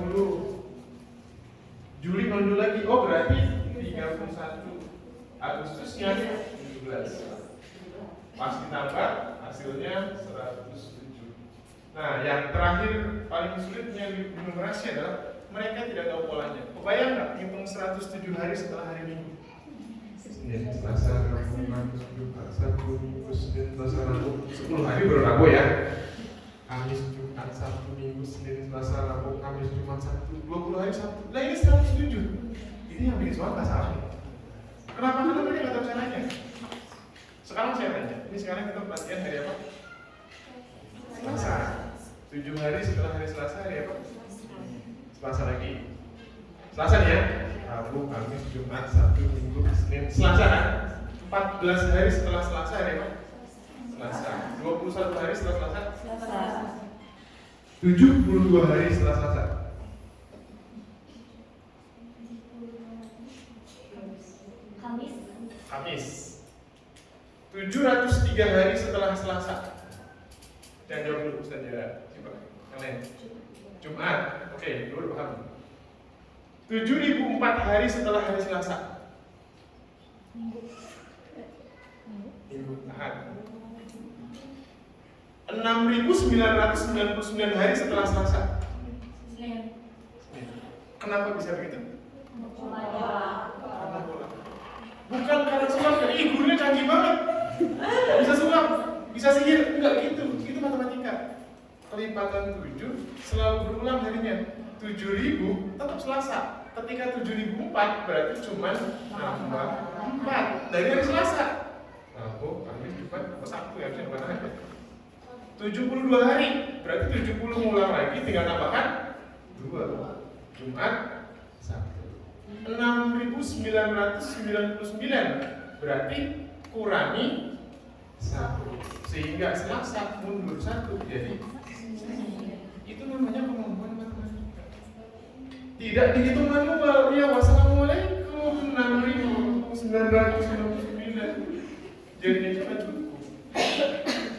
Juli nonjol lagi, oh berarti 31. Agustusnya 17. Pas ditambah hasilnya 107. Nah, yang terakhir paling sulitnya di numerasi adalah mereka tidak tahu polanya. Kebayang nggak hitung 107 hari setelah hari Minggu? Senin, Selasa, Rabu, Kamis, Jumat, Sabtu, Minggu, Senin, Selasa, Rabu. 10 hari baru Rabu ya. Kamis, Jumat, Sabtu, Minggu, Senin, Selasa, Rabu, Kamis, Jumat, Sabtu. 20 hari Sabtu. Nah ini 107. Ini yang bikin soal nggak salah. Kenapa? Karena mereka nggak tahu caranya. Sekarang saya tanya. Ini sekarang kita pelatihan hari apa? Selasa. 7 hari setelah hari Selasa hari apa? Selasa lagi. Selasa nih ya. Rabu, Kamis, Jumat, Sabtu, Minggu, Senin, Selasa kan? 14 hari setelah Selasa hari apa? Selasa. 21 hari setelah Selasa?
Selasa.
72 hari setelah Selasa. Kamis. 703 hari setelah Selasa. Jangan jawab dulu Ustaz ya. Coba yang lain. Jumat. Oke, dulu paham. 7004 hari setelah hari Selasa. Minggu. Ahad. 6.999 hari setelah Selasa.
Senin.
Kenapa bisa begitu?
Pola.
Karena bola. Bukan karena sulap, jadi gurunya canggih banget. Bisa sulap, bisa sihir, enggak gitu. Itu matematika. Kelipatan 7 selalu berulang harinya. 7.000 tetap Selasa. Ketika 7.004 berarti cuma nambah 4 dari hari Selasa. Rabu, Kamis, Jumat, Sabtu ya, bisa nambah aja. 72 hari, berarti 70 ngulang lagi, tinggal tambahkan 2. Jumat, Sabtu. 6.999 berarti kurangi 1, sehingga Selasa mundur 1 jadi itu namanya kemampuan matematika. Tidak dihitung manual. Ya, wassalamualaikum 6.999 jadinya cuma cukup.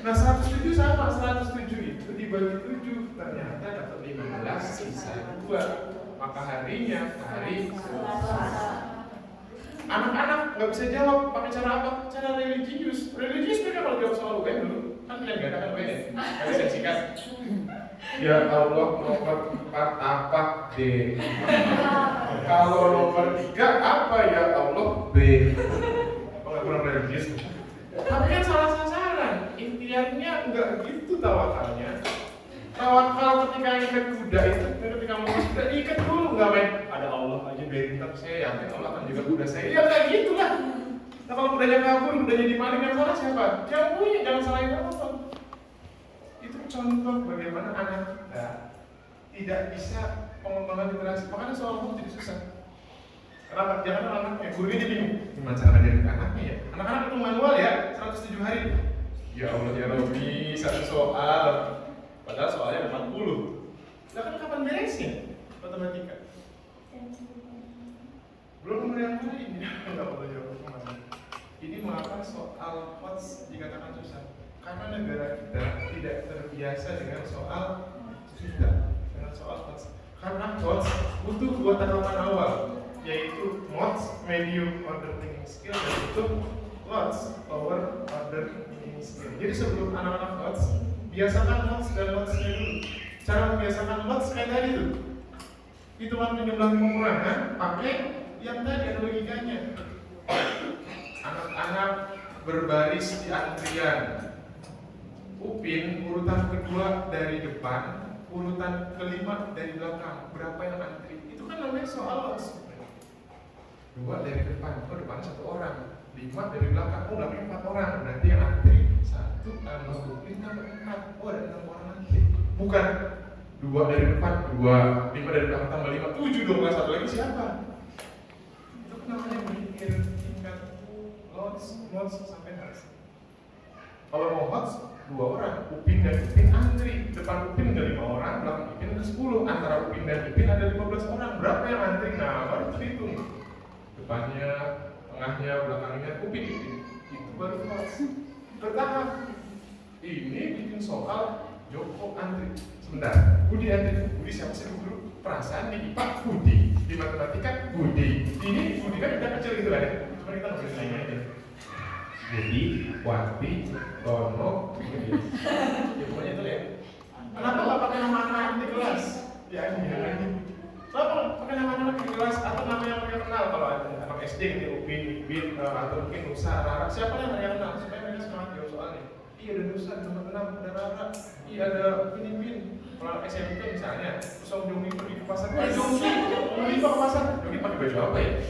Nah 107 sama, 107 itu dibagi 7 ternyata dapat 15 sisa 2. Maka harinya hari Selasa. Anak-anak nggak bisa jawab pakai cara apa? Cara religius. Religius mereka kalau jawab soal UN dulu kan kalian nggak ada kan UN ya? Kalian saya sikat. Ya Allah nomor 4 apa D? Kalau nomor 3 apa ya Allah B? Oh nggak kurang religius. Tapi kan salah sasaran. Intinya nggak gitu tawakalnya. Tawakal ketika ikat kuda itu, ketika mau kuda diikat dulu, nggak main ada Allah aja biarin, tapi saya yakin Allah akan juga kuda saya. Ya kayak gitulah. Nah kalau kudanya kabur, kudanya dimaling, yang salah siapa? Yang punya, jangan salahin Allah. Itu contoh bagaimana anak kita tidak bisa pengembangan literasi. Makanya soal hukum jadi susah. Kenapa? Jangan anaknya, gurunya jadi bingung. Gimana cara ngajarin ke anaknya ya? Anak-anak itu manual ya, 107 hari. Ya Allah ya Rabbi, satu soal. Padahal soalnya ada 40. Nah kan kapan beresnya matematika? Belum yang lain. Enggak boleh jawab kemana. Ini mengapa soal HOTS dikatakan susah? Karena negara kita tidak terbiasa dengan soal HOTS. Karena HOTS butuh 2 tahapan awal, yaitu MOTS (Medium Order Thinking Skill) dan itu LOTS (Lower Order Thinking Skill). Jadi sebelum anak-anak HOTS, biasakan LOTS dan LOTS-nya dulu. Cara membiasakan LOTS kayak tadi tuh. Hitungan penjumlahan pengurangan pakai yang tadi ada logikanya. Anak-anak berbaris di antrian. Upin urutan kedua dari depan, urutan kelima dari belakang. Berapa yang antri? Itu kan namanya soal LOTS. 2 dari depan, oh depan 1 orang. 5 dari belakang, oh belakang 4 orang. Berarti yang antri 1 tambah Upin tambah 4. Oh ada 6 orang antri. Bukan 2 dari depan, 2, 5 dari belakang tambah 5, 7 dong, lah 1 lagi siapa? Itu namanya berpikir tingkat LOTS sampai HOTS. Kalau mau HOTS, 2 orang, Upin dan Upin antri. Depan Upin ada 5 orang, belakang Upin ada 10. Antara Upin dan Upin ada 15 orang. Berapa yang antri? Nah, baru terhitung. Depannya, tengahnya, belakangnya, Upin. Itu baru HOTS. Bertahap. Ini bikin soal Joko antri. Sebentar, Budi antri. Budi siapa sih guru? Perasaan di IPA Budi, di matematika Budi. Ini Budi kan udah kecil gitu kan ya. Cuma kita nggak boleh nanya aja. Budi, Wati, Tono, Budi. Ya pokoknya itu ya. Kenapa nggak pakai nama anak di kelas? Ya ini ya. Kenapa pakai nama anak di kelas atau nama yang mereka kenal? Kalau ada anak SD gitu, Upin, Ibin, atau mungkin Nusa, Rara, siapa yang mereka kenal? Supaya mereka semangat jawab soalnya. Iya ada Nusa, ada nomor 6, ada Rara, iya ada Bin. Kalau SMP misalnya, terus Om Jongi pergi ke pasar, ada Jongi, Om Jongi ke pasar, Jongi pakai baju apa ya?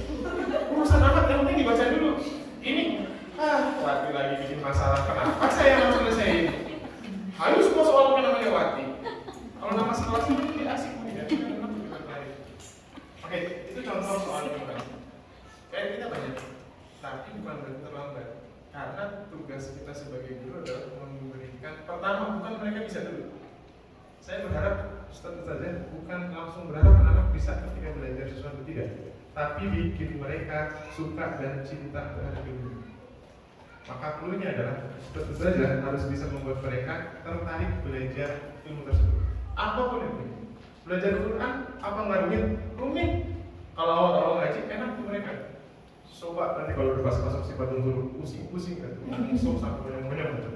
Urusan amat, yang penting dibaca dulu. Ini, lagi bikin masalah kenapa? Karena tugas kita sebagai guru adalah memberikan, pertama bukan mereka bisa dulu. Saya berharap Ustaz bukan langsung berharap anak bisa ketika belajar sesuatu, tidak, tapi bikin mereka suka dan cinta terhadap ilmu. Maka cluenya adalah Ustaz harus bisa membuat mereka tertarik belajar ilmu tersebut. Apapun itu. Belajar Quran apa nggak rumit? Kalau awal-awal ngaji enak tuh mereka. Coba nanti kalau udah pas-pas sifat nuzul pusing-pusing kan, langsung sampai banyak-banyak gitu.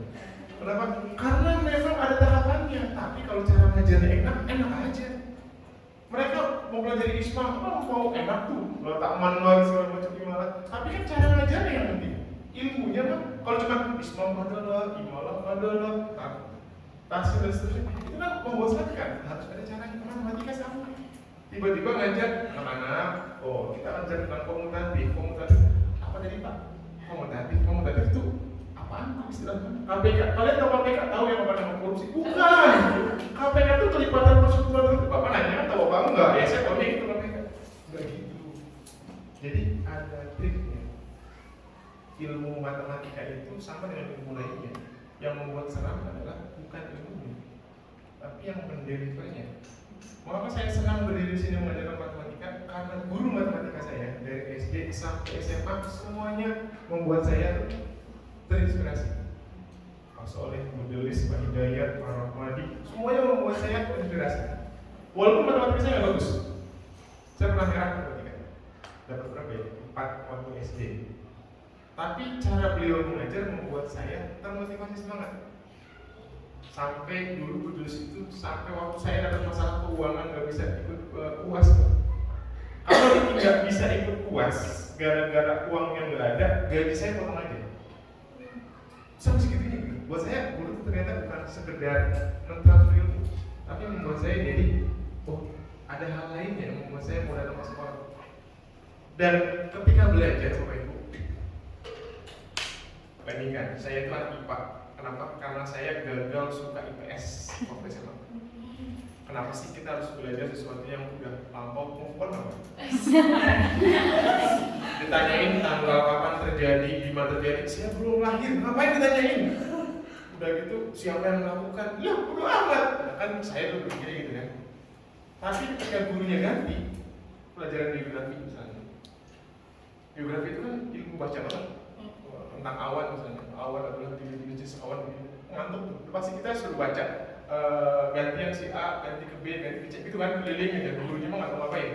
Kenapa? Karena memang ada tahapannya. Tapi kalau cara ngajarnya enak aja. Mereka mau belajar isma, mau enak tuh, letak manual segala macam gimana. Tapi kan cara ngajarnya yang penting. Ilmunya kan, kalau cuma isma adalah, imalah adalah, tasir dan seterusnya, itu kan membosankan. Harus ada caranya. Matematika sama. Tiba-tiba ngajar anak-anak, oh kita ajar tentang komutatif apa tadi Pak? Komutatif itu apaan istilahnya? KPK, kalian tahu KPK? Tahu yang apa nama korupsi? Bukan! KPK itu kelipatan persekutuan itu. Bapak nanya, tahu apa enggak? Ya saya tahu itu KPK. Enggak gitu. Jadi ada triknya. Ilmu matematika itu sama dengan ilmu lainnya. Yang membuat seram adalah bukan ilmunya, tapi yang mendelivernya. Maka saya senang berdiri di sini mengajarkan matematika karena guru matematika saya dari SD sampai SMA semuanya membuat saya terinspirasi. Pak Soleh, Bu Delis, Pak Hidayat, Pak Rahmadi, semuanya membuat saya terinspirasi. Walaupun matematika saya nggak bagus, saya pernah merah matematika, dapat berapa ya? 4 waktu SD. Tapi cara beliau mengajar membuat saya termotivasi semangat. Sampai dulu kudus itu sampai waktu saya dapat masalah keuangan nggak bisa ikut UAS. Kalau tidak bisa ikut UAS gara-gara uangnya nggak ada, gaji saya potong aja. Sampai segitunya gitu. Buat saya guru itu ternyata bukan sekedar mentransfer ilmu, tapi membuat saya jadi ada hal lain yang membuat saya mau datang ke sekolah. Dan ketika belajar Bapak Ibu, bandingkan saya itu anak IPA. Kenapa? Karena saya gagal suka IPS waktu SMA. Kenapa sih kita harus belajar sesuatu yang udah lampau move on apa? Ditanyain tanggal kapan terjadi, di mana terjadi, saya belum lahir, ngapain ditanyain? Udah gitu, siapa yang melakukan? Ya, bodo amat. Nah, kan saya tuh berpikir gitu kan. Tapi ketika gurunya ganti, pelajaran geografi misalnya. Geografi itu kan ilmu baca banget. Tentang awan misalnya, awan adalah jenis awan ngantuk tuh. Pasti kita suruh baca gantian si A, ganti ke B, ganti ke C, itu kan keliling aja. Gurunya mah nggak tahu apa ya.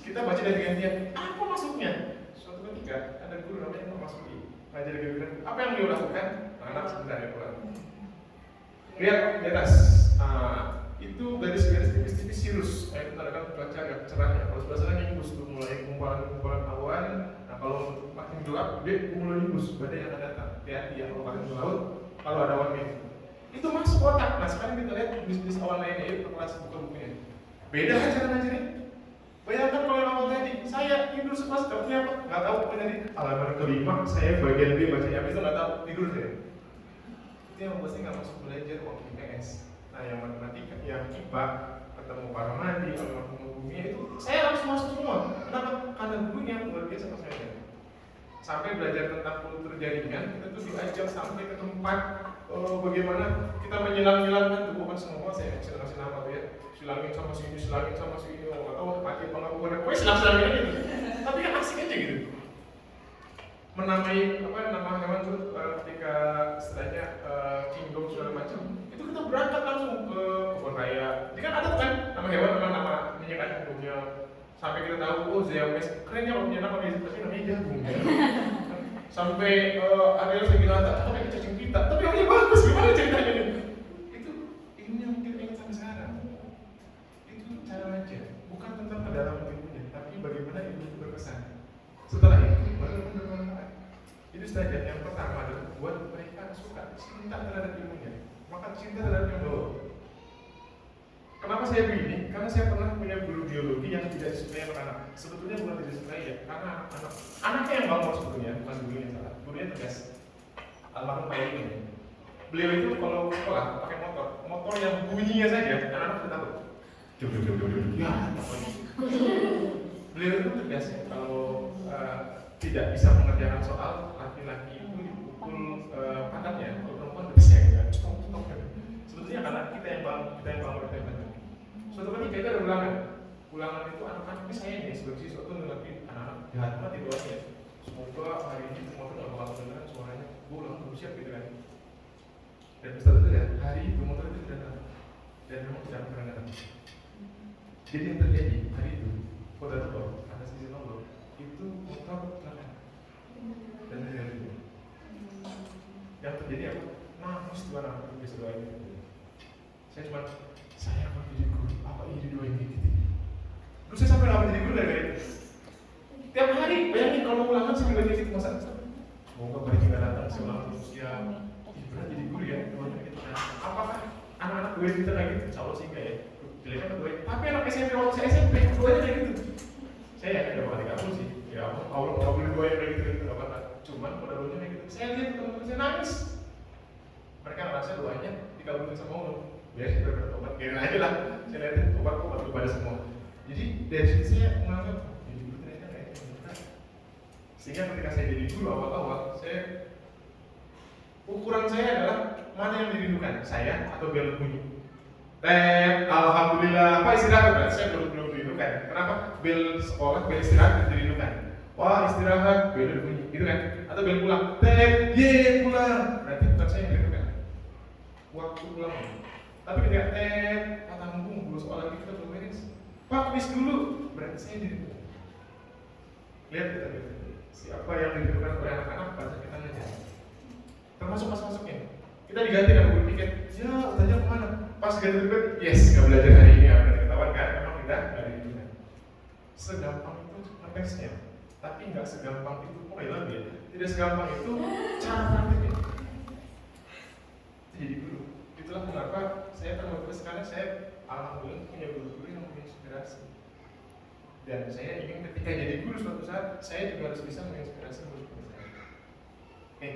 Kita baca dari gantian, apa maksudnya? Suatu ketika ada guru namanya Pak Masudi ngajar geografi. Apa yang beliau lakukan? Anak sebentar ya pulang. Lihat di atas, itu garis-garis tipis-tipis sirus. Itu tanda cuaca agak cerah ya. Kalau sebelah sana nimbus tuh mulai kumpulan awan. Nah kalau makin gelap, dia mulai nimbus. Badai yang akan datang. Hati-hati ya kalau kalian ke laut, kalau ada awan itu masuk otak. Nah sekarang kita lihat bisnis awan lainnya, yuk ke kelas buka bukunya. Beda kan cara ngajarin? Bayangkan kalau yang awal tadi, saya tidur sekelas gak punya apa? Gak tahu apa tadi. Halaman kelima, saya bagian B bacanya habis itu gak tahu, tidur saya. Itu yang membuat saya gak masuk belajar waktu IPS. Nah yang matematika, yang IPA, ketemu Pak Ramadi, almarhum Bumi itu, saya langsung masuk semua. Kenapa? Karena gurunya luar biasa pas saya. Sampai belajar tentang kultur jaringan, kita tuh diajak sampai ke tempat bagaimana kita menyilang-nyilangkan tuh, bukan semua saya bisa kasih nama tuh ya, silangin sama sini, atau pakai pengakuan, pokoknya silang-silangin aja gitu. Tapi kan asik aja gitu. Menamai nama hewan tuh ketika istilahnya kingdom segala macam, itu kita berangkat langsung ke kebun raya. Jadi kan ada tuh kan nama hewan, nama minyak punya. Sampai kita tahu, Zeus keren ya kalau punya nama biasa, tapi namanya jagung. Sampai Ariel Segilata, tapi cacing pita, tapi namanya bagus, gimana ceritanya ini? Itu ilmu yang kita ingat sampai sekarang. Itu cara ngajar, bukan tentang kedalaman ilmunya, tapi bagaimana ilmu itu berkesan. Setelah itu, baru bermanfaat. Itu saja. Yang pertama adalah buat mereka suka, cinta terhadap ilmunya. Maka cinta terhadap yang bawa. Kenapa saya begini? Karena saya pernah punya guru biologi yang tidak disukai anak-anak. Sebetulnya bukan tidak disukai ya, karena anaknya yang bangun sebetulnya, bukan gurunya yang salah. Gurunya tegas. Almarhum Pak Yeni. Beliau itu kalau sekolah pakai motor yang bunyinya saja, anak-anak sudah tahu. Ya, beliau itu tegas ya. Kalau tidak bisa mengerjakan soal, laki-laki itu pukul padatnya, kalau perempuan lebih siang kan, cetok kan. Sebetulnya karena kita yang bangun. Suatu ketika itu ada ulangan itu anak-anak ini saya nih sebagai siswa tuh ngeliatin anak-anak jahat banget di bawahnya. Semoga hari ini semua tuh nggak bakal kedengeran suaranya. Gue ulang belum siap gitu kan. Dan Ustaz itu ya hari itu motor itu tidak datang dan memang tidak pernah datang. Jadi yang terjadi hari itu kota Tokor atas sisi Tokor itu motor datang dan hari itu yang terjadi apa? Nangis tuh anak itu bisa doain itu. Saya cuma saya akan jadi guru apa ini doain gitu. Terus saya sampai nggak jadi guru dari itu. Tiap hari bayangin kalau ulangan sih juga jadi masa. Semoga baik nggak datang seulang siap. Berat jadi guru ya doanya gitu. Apakah anak-anak gue kita kayak gitu? Insya Allah sih enggak ya. Jeleknya gue. Tapi anak SMP waktu saya SMP doanya kayak gitu. Saya yakin gak bakal dikabul sih. Ya Allah nggak boleh doain kayak gitu nggak apa-apa. Cuman pada doanya kayak gitu. Saya lihat teman-teman saya nangis. Mereka ngerasa doanya dikabulkan sama Allah. Biar kita bertobat, biarin aja lah. Saya lihat tobat kepada semua. Jadi dari situ saya menganggap jadi guru ternyata kayak gitu. Sehingga ketika saya jadi guru awal-awal, ukuran saya adalah mana yang dirindukan, saya atau bel bunyi. Alhamdulillah, Pak istirahat berarti saya belum dirindukan. Kenapa? Bel sekolah, bel istirahat dirindukan. Wah istirahat, bel bunyi, gitu kan? Atau bel pulang, pulang. Berarti bukan saya yang dirindukan. Waktu pulang. Tapi ketika Pak tanggung, dulu sekolah lagi kita belum beres. Pak kuis dulu, berarti saya dirindukan. Lihat kita siapa yang dirindukan oleh anak-anak pada kita ngajar. Termasuk masuknya. Kita diganti dengan guru piket. Ya, tanya kemana? Pas ganti piket, yes, nggak belajar hari ini. Berarti ketahuan kan? Memang kita nggak dirindukan. Segampang itu ngetesnya, tapi nggak segampang itu. Oh ya lagi ya. Tidak segampang itu cara prakteknya. Jadi guru. Itulah mengapa saya termotivasi sekarang saya alhamdulillah punya guru-guru yang menginspirasi. Dan saya ingin ketika jadi guru suatu saat saya juga harus bisa menginspirasi guru-guru saya. Oke,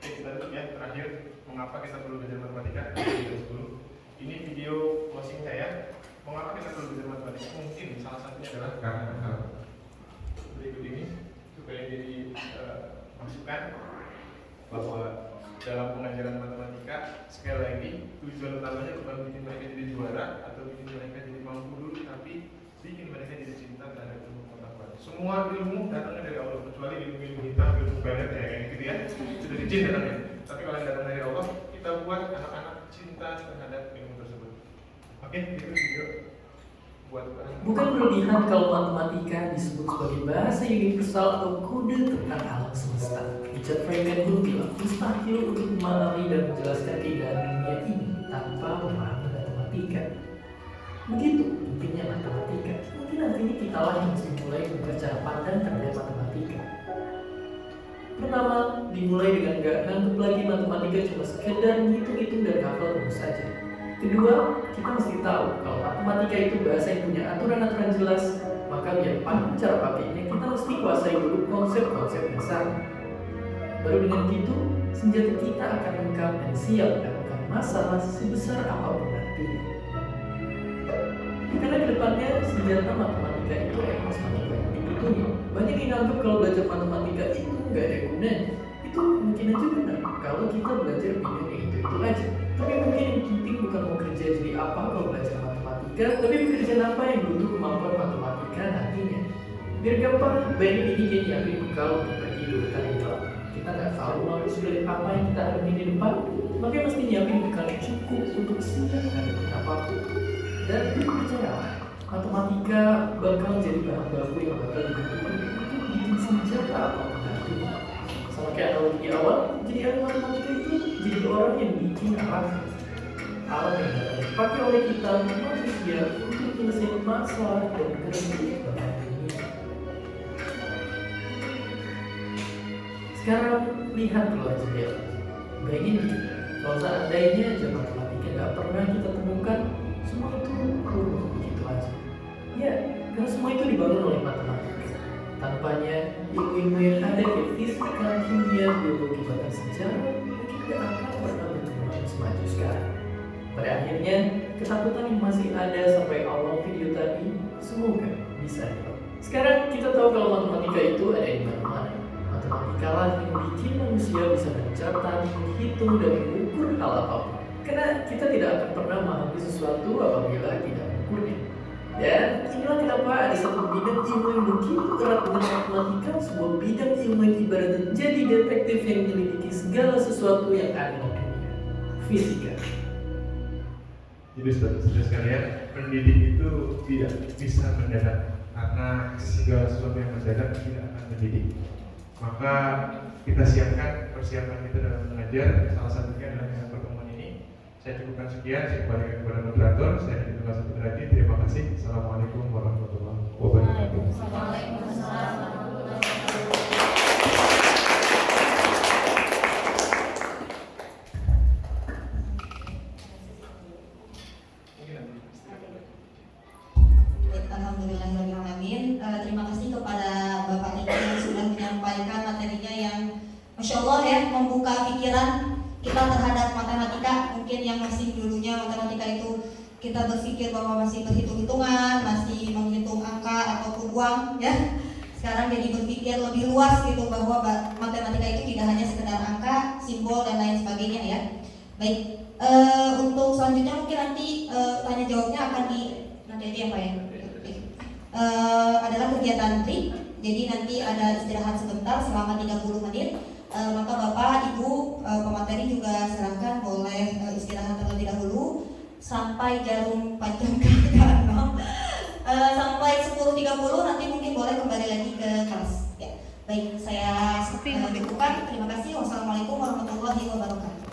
kita tutup ya terakhir mengapa kita perlu belajar matematika. Ini video closing saya. Mengapa kita perlu belajar matematika? Mungkin salah satunya adalah karena hal berikut ini supaya jadi masukan bahwa dalam pengajaran matematika sekali lagi tujuan utamanya bukan bikin mereka jadi juara atau bikin mereka jadi mampu dulu, tapi bikin mereka jadi cinta terhadap ilmu pengetahuan. Semua ilmu datangnya dari Allah kecuali ilmu hitam, ilmu barat ya kayak gitu ya. Sudah izin datangnya. Tapi kalau yang datang dari Allah, kita buat anak-anak cinta terhadap ilmu tersebut. Oke, itu video buat
Bukan berlebihan kalau matematika disebut sebagai bahasa universal atau kode tentang alam semesta. Richard Feynman bilang mustahil untuk memahami dan menjelaskan keindahan dunia ini tanpa memahami matematika. Begitu pentingnya matematika. Mungkin nantinya kita lah yang mesti mulai membuat cara pandang terhadap matematika. Pertama, dimulai dengan gak nganggep lagi matematika cuma sekedar ngitung-ngitung dan hafal rumus saja. Kedua, kita mesti tahu kalau matematika itu bahasa yang punya aturan-aturan jelas, maka biar paham cara pakainya kita mesti kuasai dulu konsep-konsep dasar. Baru dengan itu, senjata kita akan lengkap dan siap mendapatkan masalah sebesar apapun nantinya. Karena kedepannya senjata matematika itu emang semakin banyak dibutuhin. Banyak yang nganggap kalau belajar matematika itu nggak ada gunanya. Itu mungkin aja benar kalau kita belajar bidang yang itu aja. Tapi mungkin yang penting bukan mau kerja jadi apa kalau belajar matematika, tapi pekerjaan apa yang butuh kemampuan matematika nantinya. Biar gampang, bayangin ini kayak nyiapin bekal untuk pergi 2 kali gelap. Kita nggak tahu mau sulit apa yang kita hadapi di depan, makanya mesti nyiapin bekal yang cukup untuk siap menghadapi apapun. Dan percayalah, matematika bakal jadi bahan baku yang bakal dibutuhkan untuk bikin senjata apapun nantinya. Sama kayak analogi awal, jadi ahli matematika itu jadi orang yang bikin alat yang dapat dipakai oleh kita manusia untuk menyelesaikan masalah dan kehidupan dunia. Sekarang lihat keluar jendela. Bayangin kalau seandainya aja matematika nggak pernah kita temukan, semua itu runtuh begitu aja. Ya, karena semua itu dibangun oleh matematika. Tanpanya ilmu-ilmu yang ada kayak fisika, kimia, biologi, bahkan sejarah mungkin tidak akan pernah berkembang semaju sekarang. Pada akhirnya, ketakutan yang masih ada sampai awal video tadi semoga bisa hilang. Sekarang kita tahu kalau matematika itu ada di mana-mana. Matematika lah yang bikin manusia bisa mencatat, menghitung, dan mengukur hal apapun. Karena kita tidak akan pernah memahami sesuatu apabila tidak mengukurnya. Dan inilah kenapa ada satu bidang ilmu yang begitu erat dengan matematika, sebuah bidang ilmu yang ibaratnya jadi detektif yang menyelidiki segala sesuatu yang ada di dunia. Fisika.
Jadi saudara sekalian, pendidik itu tidak bisa mendadak, karena segala sesuatu yang mendadak tidak akan mendidik. Maka kita siapkan persiapan kita dalam mengajar. Salah satunya adalah dengan pertemuan ini. Saya cukupkan sekian. Saya kembalikan kepada moderator. Saya Didi Tunggal Saputra. Terima kasih. Assalamualaikum warahmatullahi wabarakatuh.
Waalaikumsalam warahmatullahi wabarakatuh.
Alhamdulillahirrahmanirrahim. Terima kasih kepada Bapak Niki yang sudah menyampaikan materinya yang Masya Allah ya, membuka pikiran kita terhadap matematika. Mungkin yang masih dulunya matematika itu kita berpikir bahwa masih berhitung-hitungan, masih menghitung angka ataupun uang ya. Sekarang jadi berpikir lebih luas gitu, bahwa matematika itu tidak hanya sekedar angka, simbol dan lain sebagainya ya. Baik, untuk selanjutnya mungkin nanti tanya jawabnya akan nanti aja ya Pak ya. Adalah kegiatan break. Jadi nanti ada istirahat sebentar selama 30 menit. Maka Bapak, Ibu, pemateri juga silakan boleh istirahat terlebih dahulu sampai jarum panjang ke 6. Sampai 10.30 nanti mungkin boleh kembali lagi ke kelas. Ya. Baik, saya cukupkan. Terima kasih. Wassalamualaikum warahmatullahi wabarakatuh.